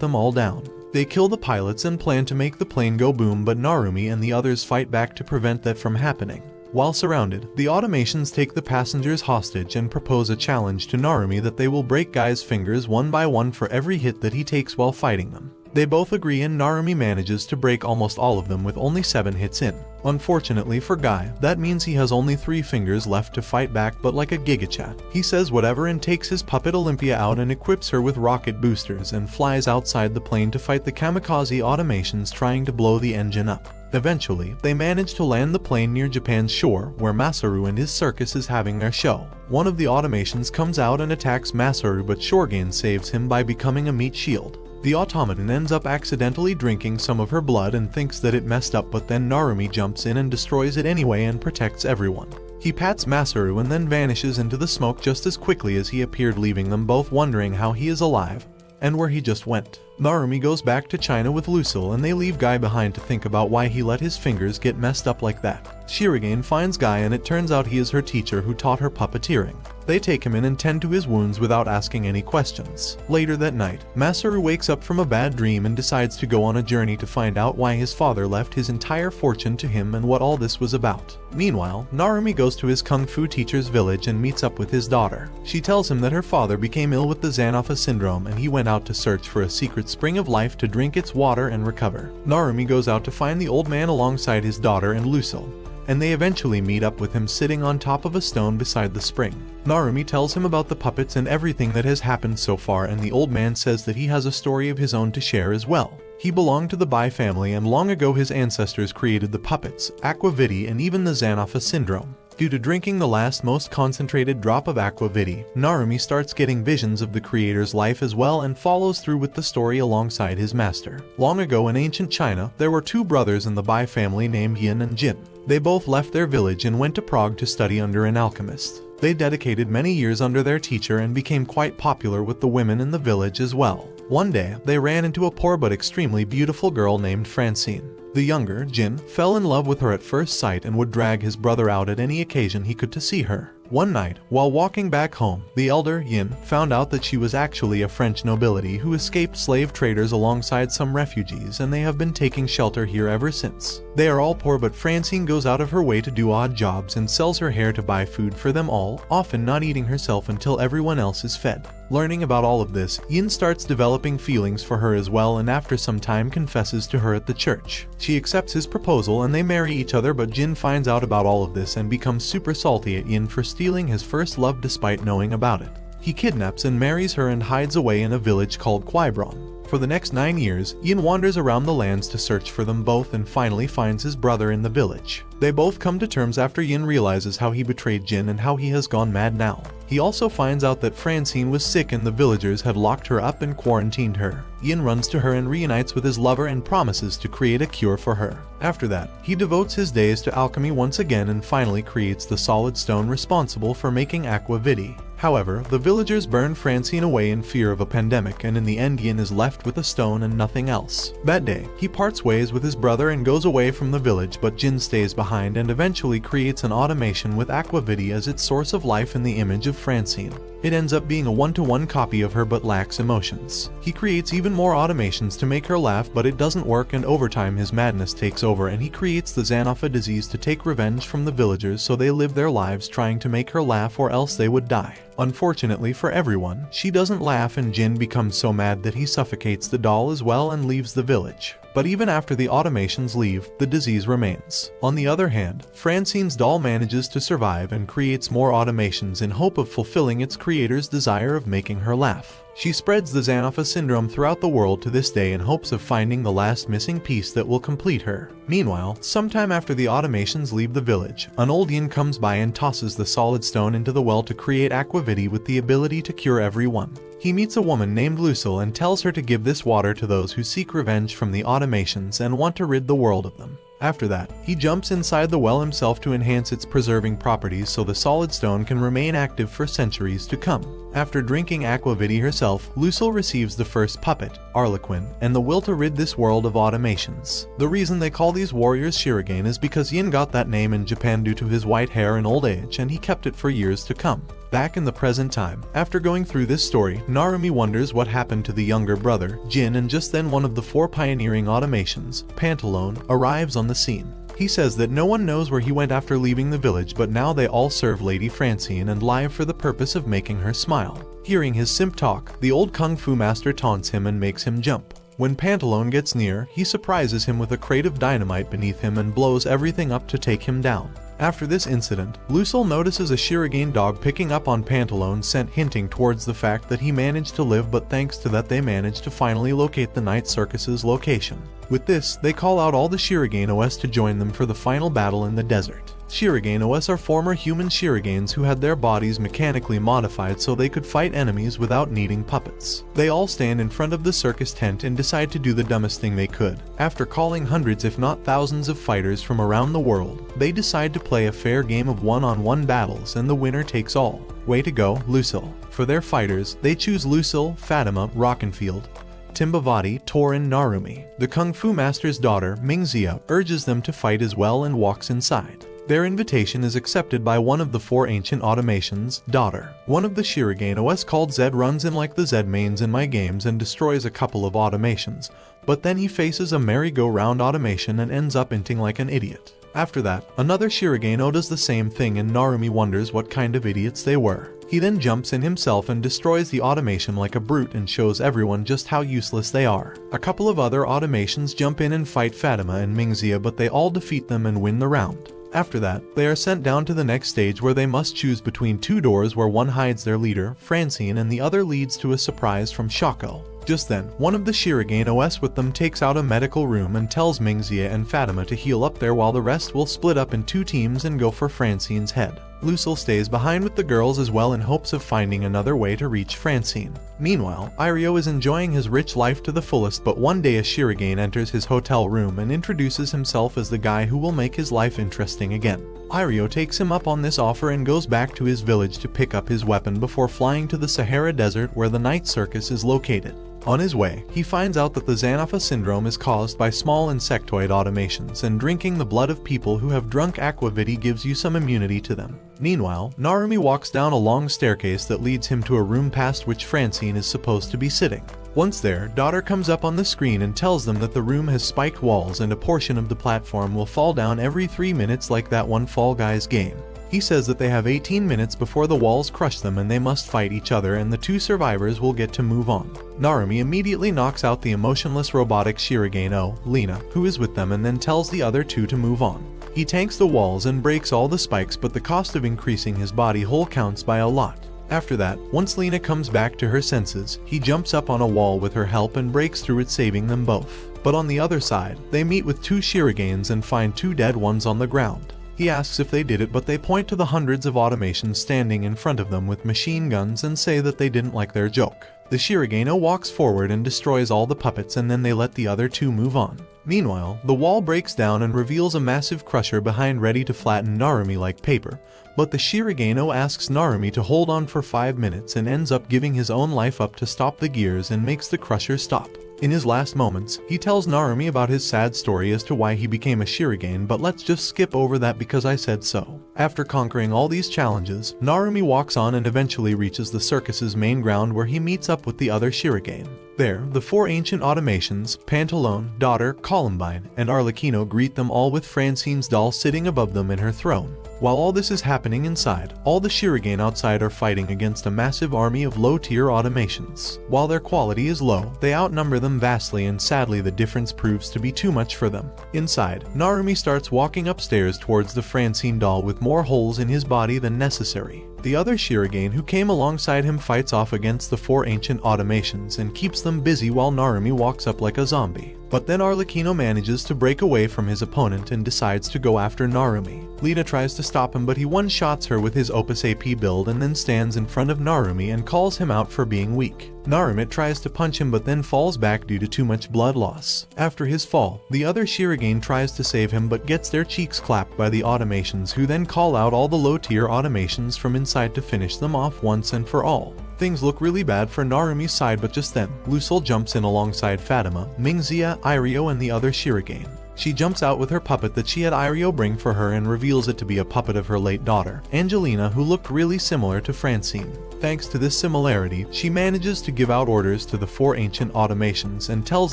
them all down. They kill the pilots and plan to make the plane go boom, but Narumi and the others fight back to prevent that from happening. While surrounded, the automations take the passengers hostage and propose a challenge to Narumi that they will break Guy's fingers one by one for every hit that he takes while fighting them. They both agree, and Narumi manages to break almost all of them with only 7 hits in. Unfortunately for Guy, that means he has only 3 fingers left to fight back, but like a gigachat, he says whatever and takes his puppet Olympia out and equips her with rocket boosters and flies outside the plane to fight the kamikaze automations trying to blow the engine up. Eventually, they manage to land the plane near Japan's shore, where Masaru and his circus is having their show. One of the automations comes out and attacks Masaru, but Shirigane saves him by becoming a meat shield. The automaton ends up accidentally drinking some of her blood and thinks that it messed up, but then Narumi jumps in and destroys it anyway and protects everyone. He pats Masaru and then vanishes into the smoke just as quickly as he appeared, leaving them both wondering how he is alive and where he just went. Narumi goes back to China with Lucille, and they leave Guy behind to think about why he let his fingers get messed up like that. Shirigane finds Guy, and it turns out he is her teacher who taught her puppeteering. They take him in and tend to his wounds without asking any questions. Later that night, Masaru wakes up from a bad dream and decides to go on a journey to find out why his father left his entire fortune to him and what all this was about. Meanwhile, Narumi goes to his kung fu teacher's village and meets up with his daughter. She tells him that her father became ill with the Xanopha syndrome and he went out to search for a secret spring of life to drink its water and recover. Narumi goes out to find the old man alongside his daughter and Lucille, and they eventually meet up with him sitting on top of a stone beside the spring. Narumi tells him about the puppets and everything that has happened so far, and the old man says that he has a story of his own to share as well. He belonged to the Bai family, and long ago his ancestors created the puppets, aqua vitae, and even the Xanopha syndrome. Due to drinking the last most concentrated drop of aqua vitae, Narumi starts getting visions of the creator's life as well and follows through with the story alongside his master. Long ago in ancient China, there were two brothers in the Bai family named Yin and Jin. They both left their village and went to Prague to study under an alchemist. They dedicated many years under their teacher and became quite popular with the women in the village as well. One day, they ran into a poor but extremely beautiful girl named Francine. The younger, Jin, fell in love with her at first sight and would drag his brother out at any occasion he could to see her. One night, while walking back home, the elder, Yin, found out that she was actually a French nobility who escaped slave traders alongside some refugees, and they have been taking shelter here ever since. They are all poor, but Francine goes out of her way to do odd jobs and sells her hair to buy food for them all, often not eating herself until everyone else is fed. Learning about all of this, Yin starts developing feelings for her as well, and after some time confesses to her at the church. She accepts his proposal and they marry each other, but Jin finds out about all of this and becomes super salty at Yin for stealing his first love despite knowing about it. He kidnaps and marries her and hides away in a village called Quiebron. For the next 9 years, Yin wanders around the lands to search for them both and finally finds his brother in the village. They both come to terms after Yin realizes how he betrayed Jin and how he has gone mad now. He also finds out that Francine was sick and the villagers had locked her up and quarantined her. Yin runs to her and reunites with his lover and promises to create a cure for her. After that, he devotes his days to alchemy once again and finally creates the solid stone responsible for making aqua vitae. However, the villagers burn Francine away in fear of a pandemic, and in the end Yin is left with a stone and nothing else. That day, he parts ways with his brother and goes away from the village, but Jin stays behind and eventually creates an automation with aqua vitae as its source of life in the image of Francine. It ends up being a one-to-one copy of her but lacks emotions. He creates even more automations to make her laugh, but it doesn't work, and over time his madness takes over and he creates the Xanopha disease to take revenge from the villagers, so they live their lives trying to make her laugh or else they would die. Unfortunately for everyone, she doesn't laugh and Jin becomes so mad that he suffocates the doll as well and leaves the village. But even after the automations leave, the disease remains. On the other hand, Francine's doll manages to survive and creates more automations in hope of fulfilling its creator's desire of making her laugh. She spreads the Xanopha syndrome throughout the world to this day in hopes of finding the last missing piece that will complete her. Meanwhile, sometime after the automations leave the village, an old Yin comes by and tosses the solid stone into the well to create aqua vitae with the ability to cure everyone. He meets a woman named Lucille and tells her to give this water to those who seek revenge from the automations and want to rid the world of them. After that, he jumps inside the well himself to enhance its preserving properties so the solid stone can remain active for centuries to come. After drinking aqua vitae herself, Lucille receives the first puppet, Arlequin, and the will to rid this world of automations. The reason they call these warriors Shirogane is because Yin got that name in Japan due to his white hair and old age, and he kept it for years to come. Back in the present time, after going through this story, Narumi wonders what happened to the younger brother, Jin, and just then one of the 4 pioneering automations, Pantalone, arrives on the scene. He says that no one knows where he went after leaving the village, but now they all serve Lady Francine and lie for the purpose of making her smile. Hearing his simp talk, the old kung fu master taunts him and makes him jump. When Pantalone gets near, he surprises him with a crate of dynamite beneath him and blows everything up to take him down. After this incident, Lucille notices a Shirogane dog picking up on Pantalone's scent, hinting towards the fact that he managed to live, but thanks to that they managed to finally locate the night circus's location. With this, they call out all the Shirogane OS to join them for the final battle in the desert. Shirogane OS are former human Shiroganes who had their bodies mechanically modified so they could fight enemies without needing puppets. They all stand in front of the circus tent and decide to do the dumbest thing they could. After calling hundreds if not thousands of fighters from around the world, they decide to play a fair game of one-on-one battles and the winner takes all. Way to go, Lucille. For their fighters, they choose Lucille, Fatima, Rockenfield, Timbavati, Tor, and Narumi. The Kung Fu Master's daughter, Mingxia, urges them to fight as well and walks inside. Their invitation is accepted by one of the 4 ancient automations, Daughter. One of the Shirogane OS called Zed runs in like the Zed mains in my games and destroys a couple of automations, but then he faces a merry-go-round automation and ends up inting like an idiot. After that, another Shirogane does the same thing and Narumi wonders what kind of idiots they were. He then jumps in himself and destroys the automation like a brute and shows everyone just how useless they are. A couple of other automations jump in and fight Fatima and Mingxia, but they all defeat them and win the round. After that, they are sent down to the next stage where they must choose between 2 doors where one hides their leader, Francine, and the other leads to a surprise from Shako. Just then, one of the Shirogane OS with them takes out a medical room and tells Mingxia and Fatima to heal up there while the rest will split up in 2 teams and go for Francine's head. Lucille stays behind with the girls as well in hopes of finding another way to reach Francine. Meanwhile, Irio is enjoying his rich life to the fullest, but one day a Shirogane enters his hotel room and introduces himself as the guy who will make his life interesting again. Irio takes him up on this offer and goes back to his village to pick up his weapon before flying to the Sahara Desert where the night circus is located. On his way, he finds out that the Xanafa syndrome is caused by small insectoid automations, and drinking the blood of people who have drunk aquavity gives you some immunity to them. Meanwhile, Narumi walks down a long staircase that leads him to a room past which Francine is supposed to be sitting. Once there, Daughter comes up on the screen and tells them that the room has spiked walls and a portion of the platform will fall down every 3 minutes like that one Fall Guys game. He says that they have 18 minutes before the walls crush them and they must fight each other and the 2 survivors will get to move on. Narumi immediately knocks out the emotionless robotic Shirogane, Lena, who is with them, and then tells the other 2 to move on. He tanks the walls and breaks all the spikes, but the cost of increasing his body whole counts by a lot. After that, once Lena comes back to her senses, he jumps up on a wall with her help and breaks through it, saving them both. But on the other side, they meet with 2 Shiroganes and find 2 dead ones on the ground. He asks if they did it, but they point to the hundreds of automations standing in front of them with machine guns and say that they didn't like their joke. The Shirogane walks forward and destroys all the puppets, and then they let the other 2 move on. Meanwhile, the wall breaks down and reveals a massive crusher behind ready to flatten Narumi like paper, but the Shirogane asks Narumi to hold on for 5 minutes and ends up giving his own life up to stop the gears and makes the crusher stop. In his last moments, he tells Narumi about his sad story as to why he became a Shirogane, but let's just skip over that because I said so. After conquering all these challenges, Narumi walks on and eventually reaches the circus's main ground where he meets up with the other Shirogane. There, the 4 ancient automations, Pantalone, Daughter, Columbine, and Arlecchino greet them all with Francine's doll sitting above them in her throne. While all this is happening inside, all the Shirogane outside are fighting against a massive army of low-tier automations. While their quality is low, they outnumber them vastly, and sadly the difference proves to be too much for them. Inside, Narumi starts walking upstairs towards the Francine doll with more holes in his body than necessary. The other Shirogane who came alongside him fights off against the 4 ancient automations and keeps them busy while Narumi walks up like a zombie. But then Arlecchino manages to break away from his opponent and decides to go after Narumi. Lena tries to stop him, but he one-shots her with his Opus AP build and then stands in front of Narumi and calls him out for being weak. Narumi tries to punch him but then falls back due to too much blood loss. After his fall, the other Shirogane tries to save him but gets their cheeks clapped by the automations, who then call out all the low-tier automations from inside to finish them off once and for all. Things look really bad for Narumi's side, but just then, Lucille jumps in alongside Fatima, Mingxia, Irio, and the other Shirogane. She jumps out with her puppet that she had Irio bring for her and reveals it to be a puppet of her late daughter, Angelina, who looked really similar to Francine. Thanks to this similarity, she manages to give out orders to the 4 ancient automations and tells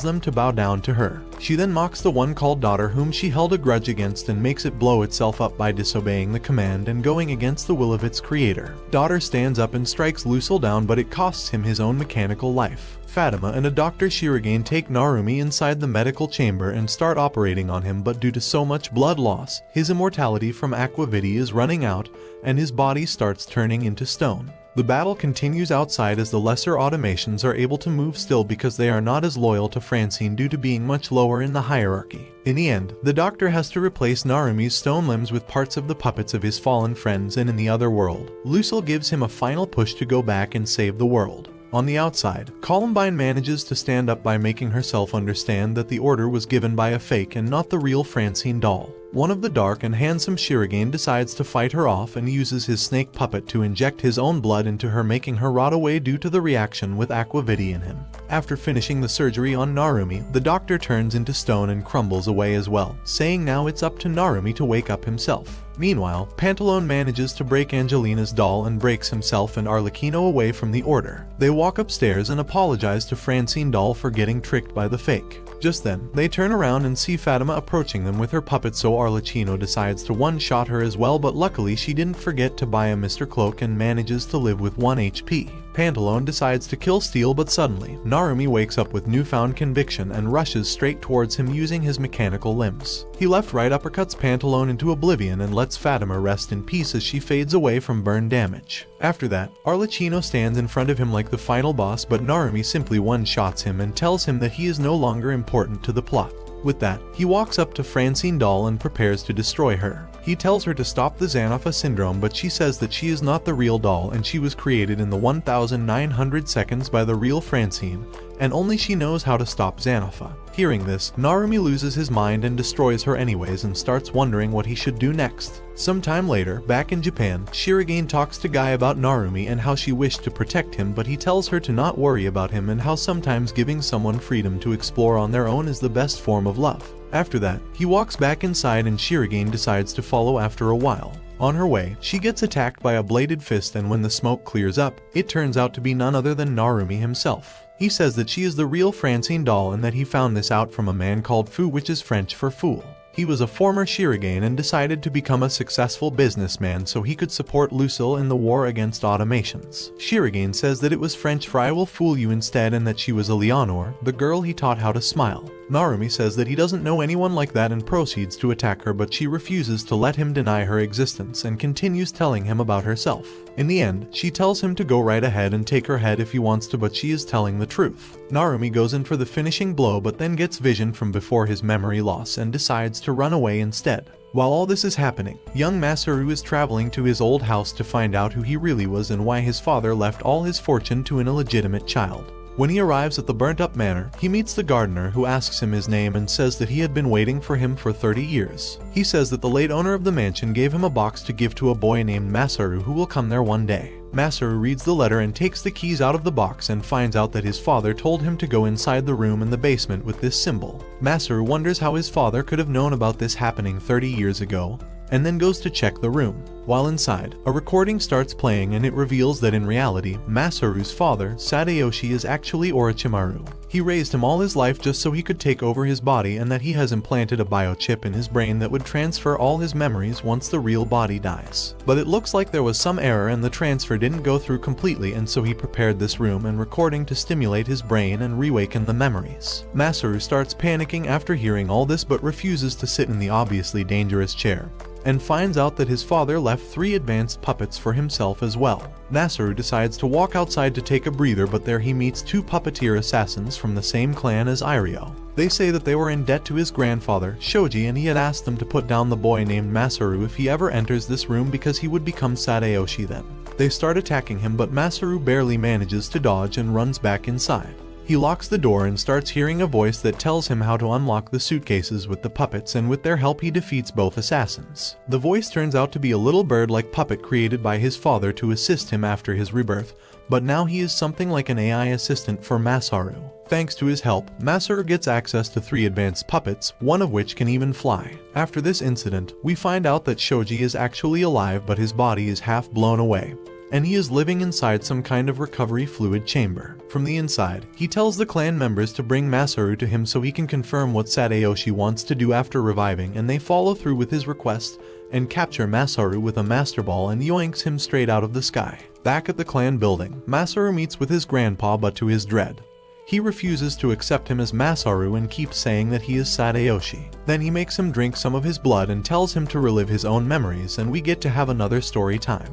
them to bow down to her. She then mocks the one called Daughter, whom she held a grudge against, and makes it blow itself up by disobeying the command and going against the will of its creator. Daughter stands up and strikes Lucille down, but it costs him his own mechanical life. Fatima and a Dr. Shirogane take Narumi inside the medical chamber and start operating on him, but due to so much blood loss, his immortality from aquavity is running out and his body starts turning into stone. The battle continues outside as the lesser automations are able to move still because they are not as loyal to Francine due to being much lower in the hierarchy. In the end, the doctor has to replace Narumi's stone limbs with parts of the puppets of his fallen friends, and in the other world, Lucille gives him a final push to go back and save the world. On the outside, Columbine manages to stand up by making herself understand that the order was given by a fake and not the real Francine doll. One of the dark and handsome Shirogane decides to fight her off and uses his snake puppet to inject his own blood into her, making her rot away due to the reaction with aquavity in him. After finishing the surgery on Narumi, the doctor turns into stone and crumbles away as well, saying now it's up to Narumi to wake up himself. Meanwhile, Pantalone manages to break Angelina's doll and breaks himself and Arlecchino away from the order. They walk upstairs and apologize to Francine doll for getting tricked by the fake. Just then, they turn around and see Fatima approaching them with her puppet, so Arlecchino decides to one-shot her as well, but luckily she didn't forget to buy a Mr. Cloak and manages to live with 1 HP. Pantalone decides to kill Steel, but suddenly, Narumi wakes up with newfound conviction and rushes straight towards him using his mechanical limbs. He left-right uppercuts Pantalone into oblivion and lets Fatima rest in peace as she fades away from burn damage. After that, Arlecchino stands in front of him like the final boss, but Narumi simply one-shots him and tells him that he is no longer important to the plot. With that, he walks up to Francine doll and prepares to destroy her. He tells her to stop the Xanopha syndrome, but she says that she is not the real doll and she was created in the 1900 seconds by the real Francine, and only she knows how to stop Xanopha. Hearing this, Narumi loses his mind and destroys her anyways and starts wondering what he should do next. Sometime later, back in Japan, Shirogane talks to Guy about Narumi and how she wished to protect him, but he tells her to not worry about him and how sometimes giving someone freedom to explore on their own is the best form of love. After that, he walks back inside and Shirogane decides to follow after a while. On her way, she gets attacked by a bladed fist, and when the smoke clears up, it turns out to be none other than Narumi himself. He says that she is the real Francine doll and that he found this out from a man called Fu, which is French for fool. He was a former Shirogane and decided to become a successful businessman so he could support Lucille in the war against automations. Shirogane says that it was French for I will fool you instead, and that she was Eleanor, the girl he taught how to smile. Narumi says that he doesn't know anyone like that and proceeds to attack her, but she refuses to let him deny her existence and continues telling him about herself. In the end, she tells him to go right ahead and take her head if he wants to, but she is telling the truth. Narumi goes in for the finishing blow but then gets vision from before his memory loss and decides to run away instead. While all this is happening, young Masaru is traveling to his old house to find out who he really was and why his father left all his fortune to an illegitimate child. When he arrives at the burnt-up manor, he meets the gardener who asks him his name and says that he had been waiting for him for 30 years. He says that the late owner of the mansion gave him a box to give to a boy named Masaru who will come there one day. Masaru reads the letter and takes the keys out of the box and finds out that his father told him to go inside the room in the basement with this symbol. Masaru wonders how his father could have known about this happening 30 years ago, and then goes to check the room. While inside, a recording starts playing and it reveals that in reality, Masaru's father, Sadayoshi, is actually Orochimaru. He raised him all his life just so he could take over his body, and that he has implanted a biochip in his brain that would transfer all his memories once the real body dies. But it looks like there was some error and the transfer didn't go through completely, and so he prepared this room and recording to stimulate his brain and reawaken the memories. Masaru starts panicking after hearing all this but refuses to sit in the obviously dangerous chair, and finds out that his father left 3 advanced puppets for himself as well. Masaru decides to walk outside to take a breather, but there he meets 2 puppeteer assassins from the same clan as Irio. They say that they were in debt to his grandfather, Shoji, and he had asked them to put down the boy named Masaru if he ever enters this room because he would become Sadayoshi then. They start attacking him, but Masaru barely manages to dodge and runs back inside. He locks the door and starts hearing a voice that tells him how to unlock the suitcases with the puppets, and with their help he defeats both assassins. The voice turns out to be a little bird-like puppet created by his father to assist him after his rebirth, but now he is something like an AI assistant for Masaru. Thanks to his help, Masaru gets access to 3 advanced puppets, one of which can even fly. After this incident, we find out that Shoji is actually alive but his body is half blown away, and he is living inside some kind of recovery fluid chamber. From the inside, he tells the clan members to bring Masaru to him so he can confirm what Sadayoshi wants to do after reviving, and they follow through with his request and capture Masaru with a master ball and yoinks him straight out of the sky. Back at the clan building, Masaru meets with his grandpa, but to his dread, he refuses to accept him as Masaru and keeps saying that he is Sadayoshi. Then he makes him drink some of his blood and tells him to relive his own memories, and we get to have another story time.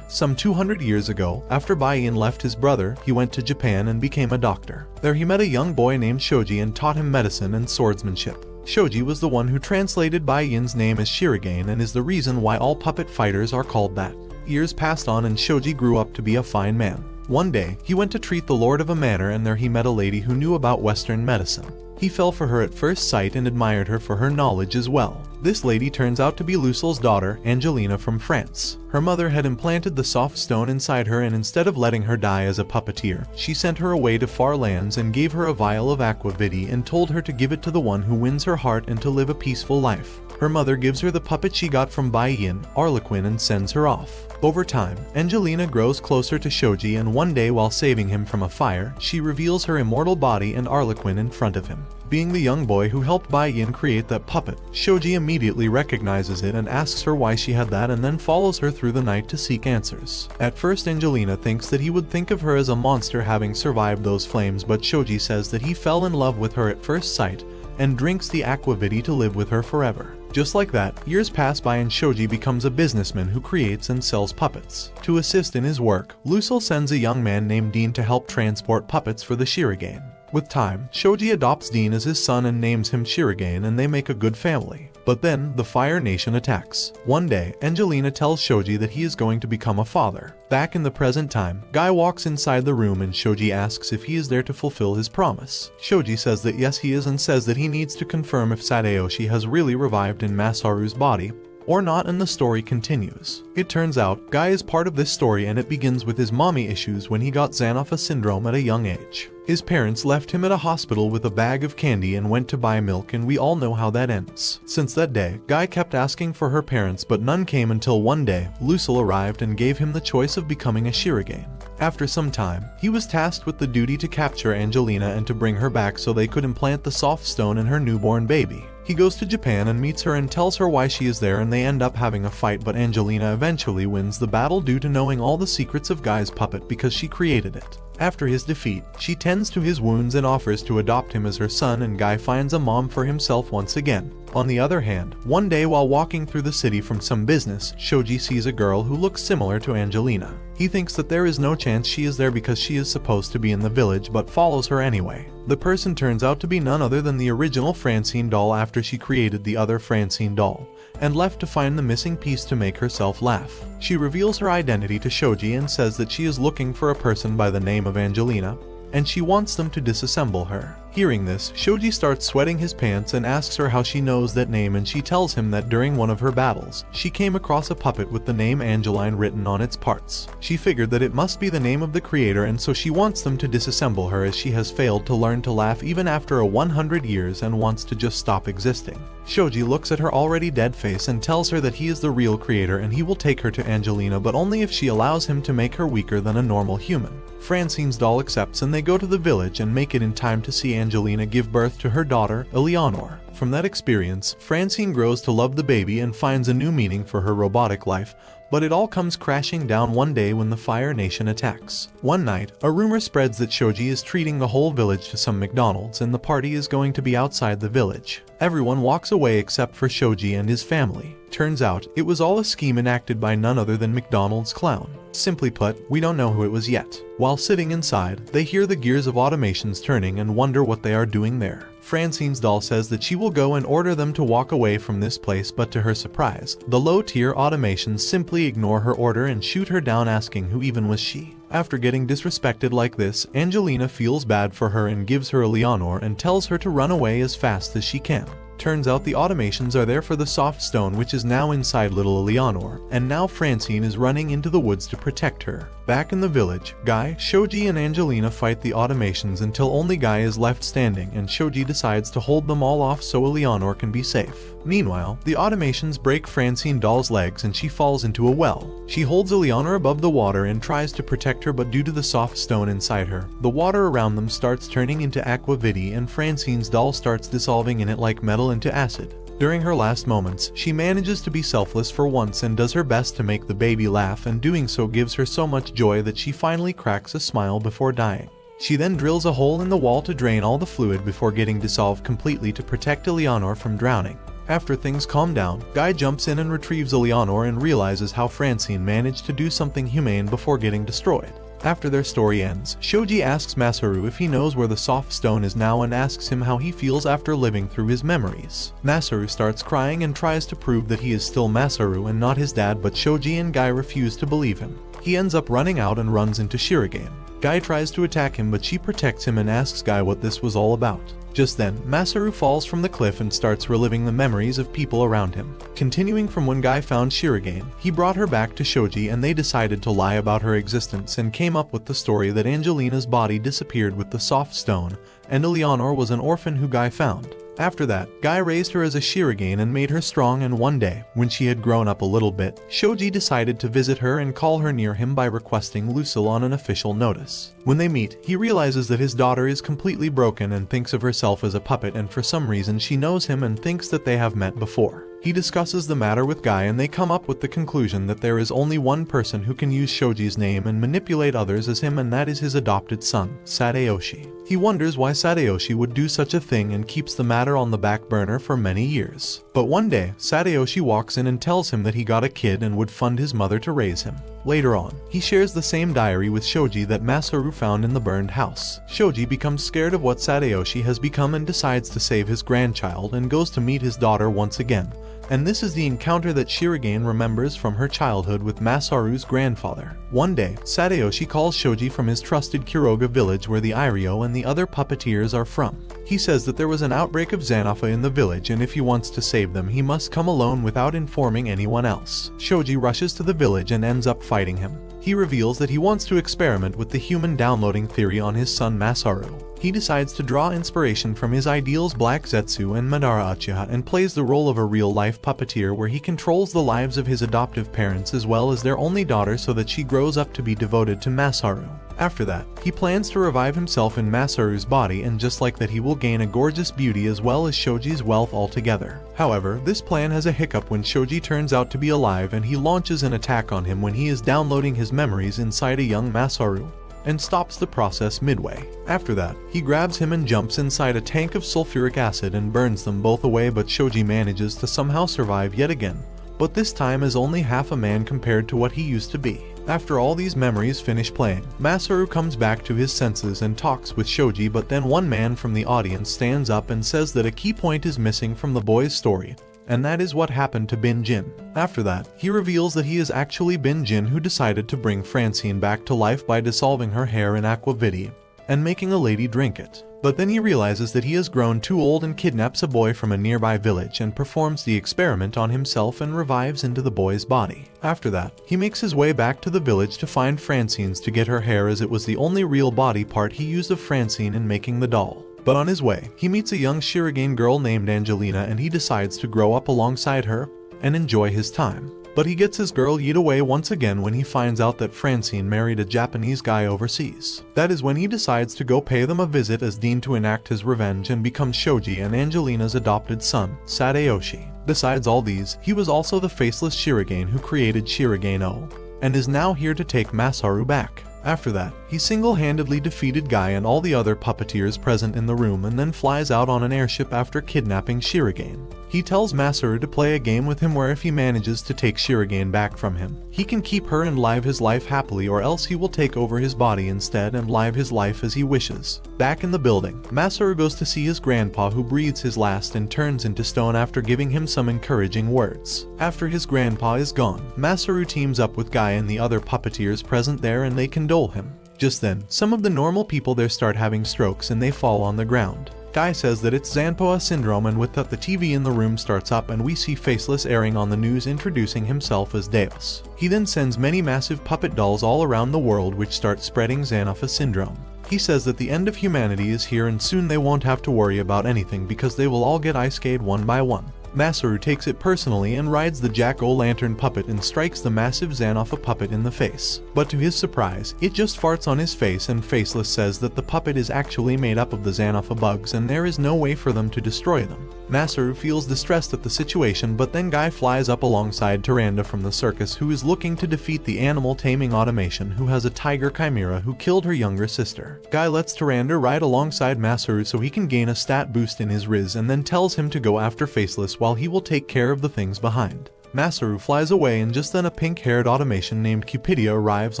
Some 200 years ago, after Bai-in left his brother, he went to Japan and became a doctor. There he met a young boy named Shoji and taught him medicine and swordsmanship. Shoji was the one who translated Bai-in's name as Shirogane and is the reason why all puppet fighters are called that. Years passed on and Shoji grew up to be a fine man. One day, he went to treat the lord of a manor, and there he met a lady who knew about Western medicine. He fell for her at first sight and admired her for her knowledge as well. This lady turns out to be Lucille's daughter, Angelina from France. Her mother had implanted the soft stone inside her, and instead of letting her die as a puppeteer, she sent her away to far lands and gave her a vial of aquavity and told her to give it to the one who wins her heart and to live a peaceful life. Her mother gives her the puppet she got from Bai-yin, Harlequin, and sends her off. Over time, Angelina grows closer to Shoji, and one day while saving him from a fire, she reveals her immortal body and Harlequin in front of him. Being the young boy who helped Bai-yin create that puppet, Shoji immediately recognizes it and asks her why she had that, and then follows her through the night to seek answers. At first, Angelina thinks that he would think of her as a monster having survived those flames, but Shoji says that he fell in love with her at first sight and drinks the aquavity to live with her forever. Just like that, years pass by and Shoji becomes a businessman who creates and sells puppets. To assist in his work, Lucille sends a young man named Dean to help transport puppets for the Shirogane. With time, Shoji adopts Dean as his son and names him Shirogane, and they make a good family. But then, the Fire Nation attacks. One day, Angelina tells Shoji that he is going to become a father. Back in the present time, Guy walks inside the room and Shoji asks if he is there to fulfill his promise. Shoji says that yes he is, and says that he needs to confirm if Sadayoshi has really revived in Masaru's body or not, and the story continues. It turns out, Guy is part of this story, and it begins with his mommy issues when he got Xanapha syndrome at a young age. His parents left him at a hospital with a bag of candy and went to buy milk, and we all know how that ends. Since that day, Guy kept asking for her parents, but none came until one day, Lucille arrived and gave him the choice of becoming a Shirogane. After some time, he was tasked with the duty to capture Angelina and to bring her back so they could implant the soft stone in her newborn baby. He goes to Japan and meets her and tells her why she is there, and they end up having a fight, but Angelina eventually wins the battle due to knowing all the secrets of Guy's puppet because she created it. After his defeat, she tends to his wounds and offers to adopt him as her son, and Guy finds a mom for himself once again. On the other hand, one day while walking through the city from some business, Shoji sees a girl who looks similar to Angelina. He thinks that there is no chance she is there because she is supposed to be in the village, but follows her anyway. The person turns out to be none other than the original Francine doll after she created the other Francine doll, and left to find the missing piece to make herself laugh. She reveals her identity to Shoji and says that she is looking for a person by the name of Angelina, and she wants them to disassemble her. Hearing this, Shoji starts sweating his pants and asks her how she knows that name, and she tells him that during one of her battles, she came across a puppet with the name Angeline written on its parts. She figured that it must be the name of the creator, and so she wants them to disassemble her as she has failed to learn to laugh even after 100 years and wants to just stop existing. Shoji looks at her already dead face and tells her that he is the real creator and he will take her to Angelina, but only if she allows him to make her weaker than a normal human. Francine's doll accepts, and they go to the village and make it in time to see Angelina give birth to her daughter, Eleanor. From that experience, Francine grows to love the baby and finds a new meaning for her robotic life, but it all comes crashing down one day when the Fire Nation attacks. One night, a rumor spreads that Shoji is treating the whole village to some McDonald's and the party is going to be outside the village. Everyone walks away except for Shoji and his family. Turns out, it was all a scheme enacted by none other than McDonald's clown. Simply put, we don't know who it was yet. While sitting inside, they hear the gears of automations turning and wonder what they are doing there. Francine's doll says that she will go and order them to walk away from this place, but to her surprise, the low-tier automations simply ignore her order and shoot her down, asking who even was she. After getting disrespected like this, Angelina feels bad for her and gives her Eleanor and tells her to run away as fast as she can. Turns out the automations are there for the soft stone, which is now inside little Eleanor, and now Francine is running into the woods to protect her. Back in the village, Guy, Shoji and Angelina fight the automations until only Guy is left standing, and Shoji decides to hold them all off so Eleanor can be safe. Meanwhile, the automations break Francine doll's legs and she falls into a well. She holds Eleanor above the water and tries to protect her, but due to the soft stone inside her, the water around them starts turning into aquavity and Francine's doll starts dissolving in it like metal into acid. During her last moments, she manages to be selfless for once and does her best to make the baby laugh, and doing so gives her so much joy that she finally cracks a smile before dying. She then drills a hole in the wall to drain all the fluid before getting dissolved completely to protect Eleanor from drowning. After things calm down, Guy jumps in and retrieves Eleanor and realizes how Francine managed to do something humane before getting destroyed. After their story ends, Shoji asks Masaru if he knows where the soft stone is now and asks him how he feels after living through his memories. Masaru starts crying and tries to prove that he is still Masaru and not his dad, but Shoji and Guy refuse to believe him. He ends up running out and runs into Shirogane. Guy tries to attack him, but she protects him and asks Guy what this was all about. Just then, Masaru falls from the cliff and starts reliving the memories of people around him. Continuing from when Guy found Shirogane, he brought her back to Shoji and they decided to lie about her existence and came up with the story that Angelina's body disappeared with the soft stone, and Eleanor was an orphan who Guy found. After that, Guy raised her as a Shirogane and made her strong, and one day, when she had grown up a little bit, Shoji decided to visit her and call her near him by requesting Lucille on an official notice. When they meet, he realizes that his daughter is completely broken and thinks of herself as a puppet, and for some reason she knows him and thinks that they have met before. He discusses the matter with Guy and they come up with the conclusion that there is only one person who can use Shoji's name and manipulate others as him, and that is his adopted son, Sadayoshi. He wonders why Sadayoshi would do such a thing and keeps the matter on the back burner for many years. But one day, Sadayoshi walks in and tells him that he got a kid and would fund his mother to raise him. Later on, he shares the same diary with Shoji that Masaru found in the burned house. Shoji becomes scared of what Sadayoshi has become and decides to save his grandchild and goes to meet his daughter once again. And this is the encounter that Shirogane remembers from her childhood with Masaru's grandfather. One day, Sadayoshi calls Shoji from his trusted Kuroga village where the Iryo and the other puppeteers are from. He says that there was an outbreak of Xanapha in the village and if he wants to save them he must come alone without informing anyone else. Shoji rushes to the village and ends up fighting him. He reveals that he wants to experiment with the human downloading theory on his son Masaru. He decides to draw inspiration from his ideals Black Zetsu and Madara Uchiha and plays the role of a real-life puppeteer where he controls the lives of his adoptive parents as well as their only daughter so that she grows up to be devoted to Masaru. After that, he plans to revive himself in Masaru's body, and just like that he will gain a gorgeous beauty as well as Shoji's wealth altogether. However, this plan has a hiccup when Shoji turns out to be alive and he launches an attack on him when he is downloading his memories inside a young Masaru, and stops the process midway. After that, he grabs him and jumps inside a tank of sulfuric acid and burns them both away, but Shoji manages to somehow survive yet again, but this time as only half a man compared to what he used to be. After all these memories finish playing, Masaru comes back to his senses and talks with Shoji, but then one man from the audience stands up and says that a key point is missing from the boy's story, and that is what happened to Bin Jin. After that, he reveals that he is actually Bin Jin who decided to bring Francine back to life by dissolving her hair in aquavit and making a lady drink it. But then he realizes that he has grown too old and kidnaps a boy from a nearby village and performs the experiment on himself and revives into the boy's body. After that, he makes his way back to the village to find Francine's to get her hair, as it was the only real body part he used of Francine in making the doll. But on his way, he meets a young Shirogane girl named Angelina and he decides to grow up alongside her and enjoy his time. But he gets his girl yeet away once again when he finds out that Francine married a Japanese guy overseas. That is when he decides to go pay them a visit as deemed to enact his revenge and becomes Shoji and Angelina's adopted son, Sadayoshi. Besides all these, he was also the faceless Shirogane who created Shirogane O, and is now here to take Masaru back. After that, he single-handedly defeated Guy and all the other puppeteers present in the room and then flies out on an airship after kidnapping Shirogane. He tells Masaru to play a game with him where if he manages to take Shirogane back from him, he can keep her and live his life happily, or else he will take over his body instead and live his life as he wishes. Back in the building, Masaru goes to see his grandpa who breathes his last and turns into stone after giving him some encouraging words. After his grandpa is gone, Masaru teams up with Guy and the other puppeteers present there and they condole him. Just then, some of the normal people there start having strokes and they fall on the ground. Guy says that it's Zanpoa syndrome, and with that the TV in the room starts up and we see Faceless airing on the news introducing himself as Deus. He then sends many massive puppet dolls all around the world which start spreading Zanpoa syndrome. He says that the end of humanity is here and soon they won't have to worry about anything because they will all get Isekai'd one by one. Masaru takes it personally and rides the Jack-o'-lantern puppet and strikes the massive Zanpoa puppet in the face. But to his surprise, it just farts on his face, and Faceless says that the puppet is actually made up of the Zanpoa bugs and there is no way for them to destroy them. Masaru feels distressed at the situation, but then Guy flies up alongside Tyrande from the circus, who is looking to defeat the animal taming automation who has a tiger chimera who killed her younger sister. Guy lets Tyrande ride alongside Masaru so he can gain a stat boost in his Riz and then tells him to go after Faceless while he will take care of the things behind. Masaru flies away and just then a pink-haired automation named Cupidia arrives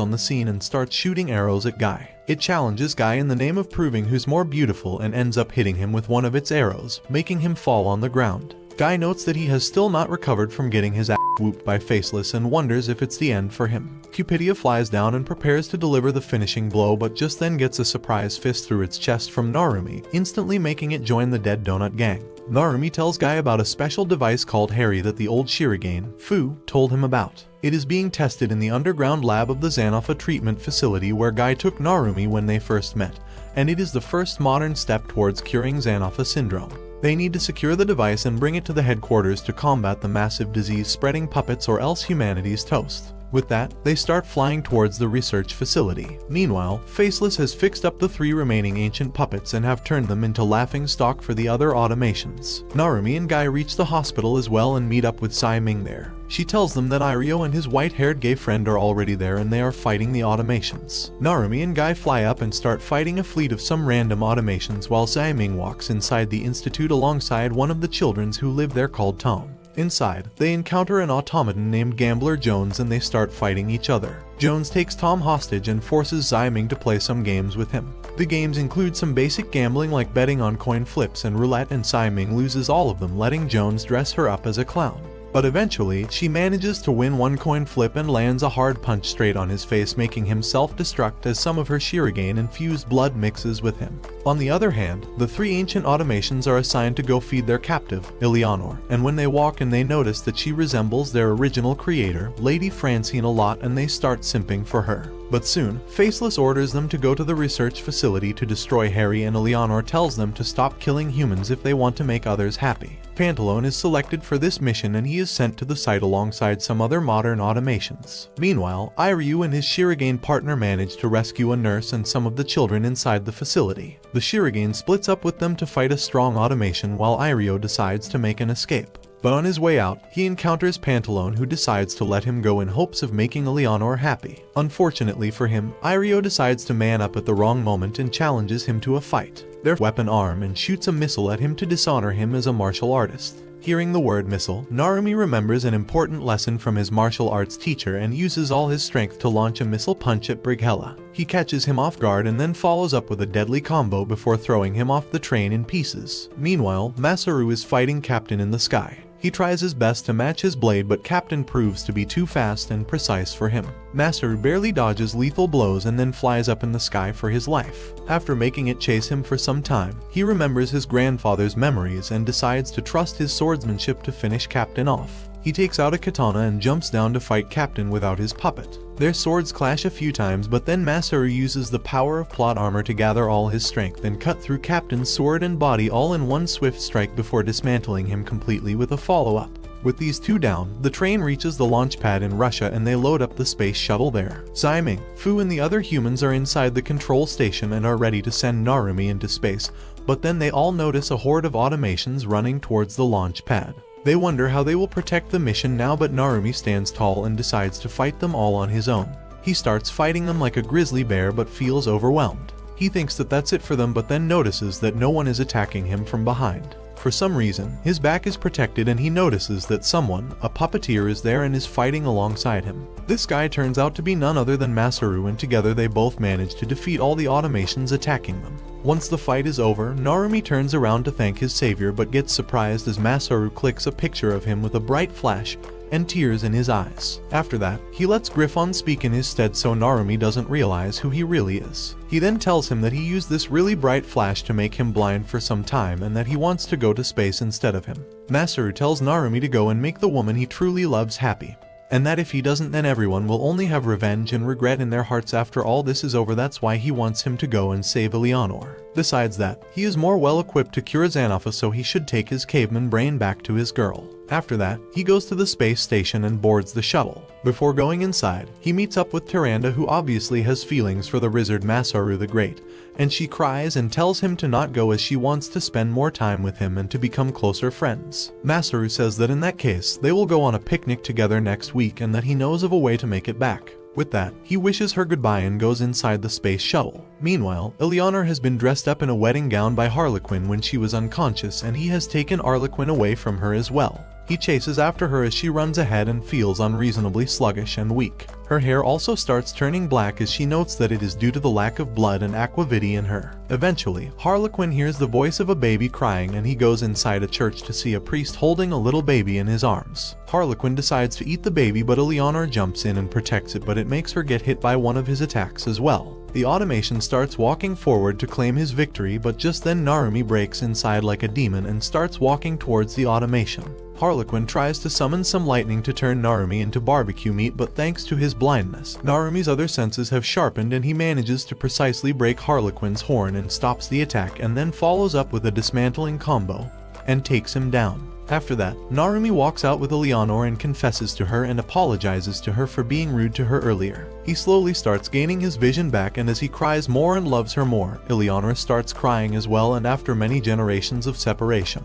on the scene and starts shooting arrows at Guy. It challenges Guy in the name of proving who's more beautiful and ends up hitting him with one of its arrows, making him fall on the ground. Guy notes that he has still not recovered from getting his ass whooped by Faceless and wonders if it's the end for him. Cupidia flies down and prepares to deliver the finishing blow, but just then gets a surprise fist through its chest from Narumi, instantly making it join the Dead Donut Gang. Narumi tells Guy about a special device called Harry that the old Shirogane, Fu, told him about. It is being tested in the underground lab of the Xanopha treatment facility where Guy took Narumi when they first met, and it is the first modern step towards curing Xanopha syndrome. They need to secure the device and bring it to the headquarters to combat the massive disease-spreading puppets, or else humanity's toast. With that, they start flying towards the research facility. Meanwhile, Faceless has fixed up the 3 remaining ancient puppets and have turned them into laughingstock for the other automations. Narumi and Guy reach the hospital as well and meet up with Sai Ming there. She tells them that Irio and his white-haired gay friend are already there and they are fighting the automations. Narumi and Guy fly up and start fighting a fleet of some random automations while Sai Ming walks inside the institute alongside one of the children who live there called Tom. Inside, they encounter an automaton named Gambler Jones and they start fighting each other. Jones takes Tom hostage and forces Sai Ming to play some games with him. The games include some basic gambling like betting on coin flips and roulette, and Sai Ming loses all of them, letting Jones dress her up as a clown. But eventually, she manages to win one coin flip and lands a hard punch straight on his face, making him self-destruct as some of her Shirogane-infused blood mixes with him. On the other hand, the 3 ancient automations are assigned to go feed their captive, Eleanor, and when they walk in they notice that she resembles their original creator, Lady Francine, a lot, and they start simping for her. But soon, Faceless orders them to go to the research facility to destroy Harry, and Eleanor tells them to stop killing humans if they want to make others happy. Pantalone is selected for this mission and he is sent to the site alongside some other modern automations. Meanwhile, Iryu and his Shirogane partner manage to rescue a nurse and some of the children inside the facility. The Shirogane splits up with them to fight a strong automation while Iryu decides to make an escape. But on his way out, he encounters Pantalone, who decides to let him go in hopes of making Eleanor happy. Unfortunately for him, Iryu decides to man up at the wrong moment and challenges him to a fight. Their weapon arm and shoots a missile at him to dishonor him as a martial artist. Hearing the word missile, Narumi remembers an important lesson from his martial arts teacher and uses all his strength to launch a missile punch at Brighella. He catches him off guard and then follows up with a deadly combo before throwing him off the train in pieces. Meanwhile, Masaru is fighting Captain in the sky. He tries his best to match his blade, but Captain proves to be too fast and precise for him. Masaru barely dodges lethal blows and then flies up in the sky for his life. After making it chase him for some time, he remembers his grandfather's memories and decides to trust his swordsmanship to finish Captain off. He takes out a katana and jumps down to fight Captain without his puppet. Their swords clash a few times, but then Masaru uses the power of plot armor to gather all his strength and cut through Captain's sword and body all in one swift strike before dismantling him completely with a follow-up. With these two down, the train reaches the launch pad in Russia and they load up the space shuttle there. Sai Ming, Fu and the other humans are inside the control station and are ready to send Narumi into space, but then they all notice a horde of automations running towards the launch pad. They wonder how they will protect the mission now, but Narumi stands tall and decides to fight them all on his own. He starts fighting them like a grizzly bear but feels overwhelmed. He thinks that that's it for them, but then notices that no one is attacking him from behind. For some reason, his back is protected and he notices that someone, a puppeteer, is there and is fighting alongside him. This guy turns out to be none other than Masaru, and together they both manage to defeat all the automations attacking them. Once the fight is over, Narumi turns around to thank his savior but gets surprised as Masaru clicks a picture of him with a bright flash and tears in his eyes. After that, he lets Griffon speak in his stead so Narumi doesn't realize who he really is. He then tells him that he used this really bright flash to make him blind for some time and that he wants to go to space instead of him. Masaru tells Narumi to go and make the woman he truly loves happy, and that if he doesn't then everyone will only have revenge and regret in their hearts after all this is over. That's why he wants him to go and save Eleanor. Besides that, he is more well equipped to cure Xanopha, so he should take his caveman brain back to his girl. After that, he goes to the space station and boards the shuttle. Before going inside, he meets up with Tyrande, who obviously has feelings for the wizard Masaru the Great, and she cries and tells him to not go as she wants to spend more time with him and to become closer friends. Masaru says that in that case, they will go on a picnic together next week and that he knows of a way to make it back. With that, he wishes her goodbye and goes inside the space shuttle. Meanwhile, Eleanor has been dressed up in a wedding gown by Harlequin when she was unconscious, and he has taken Harlequin away from her as well. He chases after her as she runs ahead and feels unreasonably sluggish and weak. Her hair also starts turning black as she notes that it is due to the lack of blood and aquavitae in her. Eventually, Harlequin hears the voice of a baby crying and he goes inside a church to see a priest holding a little baby in his arms. Harlequin decides to eat the baby, but Eleanor jumps in and protects it, but it makes her get hit by one of his attacks as well. The automation starts walking forward to claim his victory, but just then Narumi breaks inside like a demon and starts walking towards the automation. Harlequin tries to summon some lightning to turn Narumi into barbecue meat, but thanks to his blindness, Narumi's other senses have sharpened and he manages to precisely break Harlequin's horn and stops the attack, and then follows up with a dismantling combo and takes him down. After that, Narumi walks out with Eleanor and confesses to her and apologizes to her for being rude to her earlier. He slowly starts gaining his vision back, and as he cries more and loves her more, Eleanor starts crying as well, and after many generations of separation,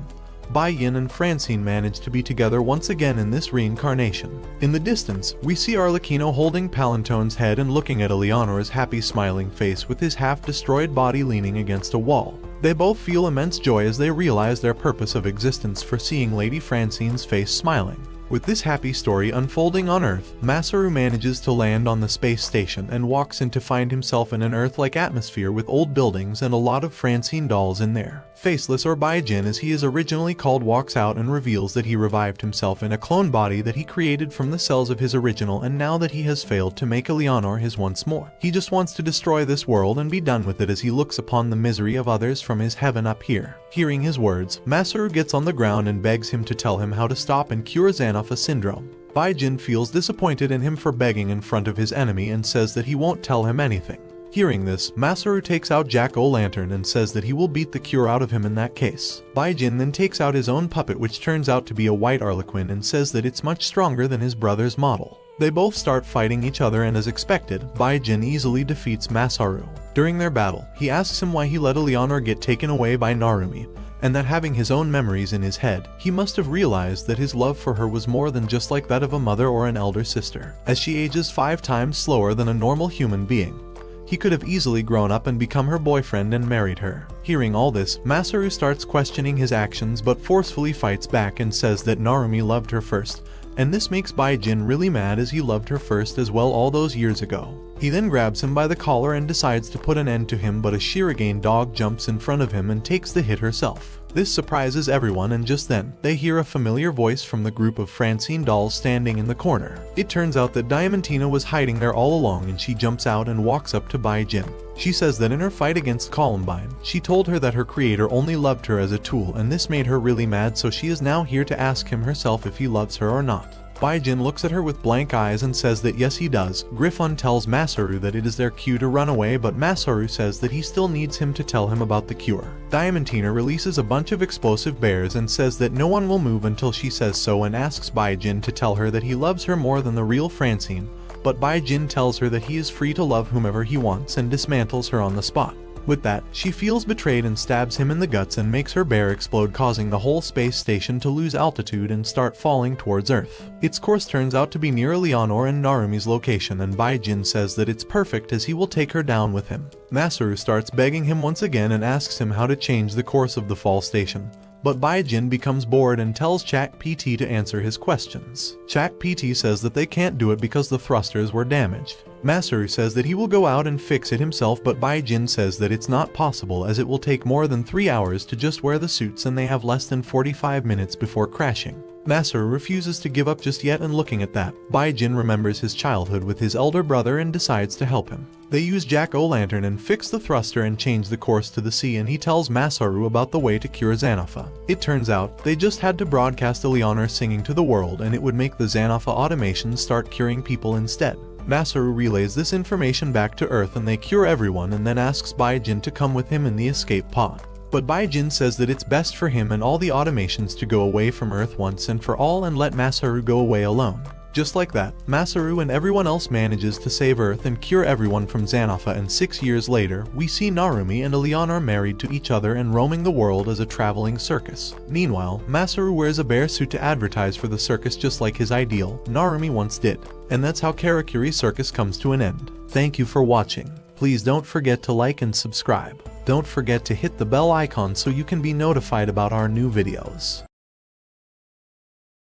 Bai-Yin and Francine manage to be together once again in this reincarnation. In the distance, we see Arlecchino holding Palantone's head and looking at Eleanor's happy smiling face with his half-destroyed body leaning against a wall. They both feel immense joy as they realize their purpose of existence for seeing Lady Francine's face smiling. With this happy story unfolding on Earth, Masaru manages to land on the space station and walks in to find himself in an Earth-like atmosphere with old buildings and a lot of Francine dolls in there. Faceless, or Bai-Jin as he is originally called, walks out and reveals that he revived himself in a clone body that he created from the cells of his original, and now that he has failed to make Eleanor his once more, he just wants to destroy this world and be done with it as he looks upon the misery of others from his heaven up here. Hearing his words, Masaru gets on the ground and begs him to tell him how to stop and cure Xanapha syndrome. Bai-Jin feels disappointed in him for begging in front of his enemy and says that he won't tell him anything. Hearing this, Masaru takes out Jack-o'-lantern and says that he will beat the cure out of him in that case. Bai-Jin then takes out his own puppet, which turns out to be a white Harlequin, and says that it's much stronger than his brother's model. They both start fighting each other, and as expected, Bai-Jin easily defeats Masaru. During their battle, he asks him why he let Eleanor get taken away by Narumi, and that having his own memories in his head, he must have realized that his love for her was more than just like that of a mother or an elder sister, as she ages 5 times slower than a normal human being. He could have easily grown up and become her boyfriend and married her. Hearing all this, Masaru starts questioning his actions but forcefully fights back and says that Narumi loved her first, and this makes Bai-Jin really mad as he loved her first as well all those years ago. He then grabs him by the collar and decides to put an end to him, but a Shirogane dog jumps in front of him and takes the hit herself. This surprises everyone, and just then, they hear a familiar voice from the group of Francine dolls standing in the corner. It turns out that Diamantina was hiding there all along, and she jumps out and walks up to Bai-Jin. She says that in her fight against Columbine, she told her that her creator only loved her as a tool, and this made her really mad, so she is now here to ask him herself if he loves her or not. Bai-Jin looks at her with blank eyes and says that yes he does. Griffon tells Masaru that it is their cue to run away, but Masaru says that he still needs him to tell him about the cure. Diamantina releases a bunch of explosive bears and says that no one will move until she says so, and asks Bai-Jin to tell her that he loves her more than the real Francine, but Bai-Jin tells her that he is free to love whomever he wants and dismantles her on the spot. With that, she feels betrayed and stabs him in the guts and makes her bear explode, causing the whole space station to lose altitude and start falling towards Earth. Its course turns out to be near Eleanor and Narumi's location, and Bai-Jin says that it's perfect as he will take her down with him. Masaru starts begging him once again and asks him how to change the course of the fall station, but Bai-Jin becomes bored and tells Chak PT to answer his questions. Chak PT says that they can't do it because the thrusters were damaged. Masaru says that he will go out and fix it himself, but Bai-Jin says that it's not possible as it will take more than 3 hours to just wear the suits and they have less than 45 minutes before crashing. Masaru refuses to give up just yet, and looking at that, Bai-Jin remembers his childhood with his elder brother and decides to help him. They use Jack-o'-lantern and fix the thruster and change the course to the sea, and he tells Masaru about the way to cure Xanapha. It turns out, they just had to broadcast Eleanor singing to the world and it would make the Xanapha automation start curing people instead. Masaru relays this information back to Earth and they cure everyone, and then asks Bai-Jin to come with him in the escape pod. But Bai-Jin says that it's best for him and all the automations to go away from Earth once and for all and let Masaru go away alone. Just like that, Masaru and everyone else manages to save Earth and cure everyone from Xanapha, and 6 years later, we see Narumi and Eleanor married to each other and roaming the world as a traveling circus. Meanwhile, Masaru wears a bear suit to advertise for the circus just like his ideal, Narumi once did. And that's how Karakuri Circus comes to an end. Thank you for watching. Please don't forget to like and subscribe. Don't forget to hit the bell icon so you can be notified about our new videos.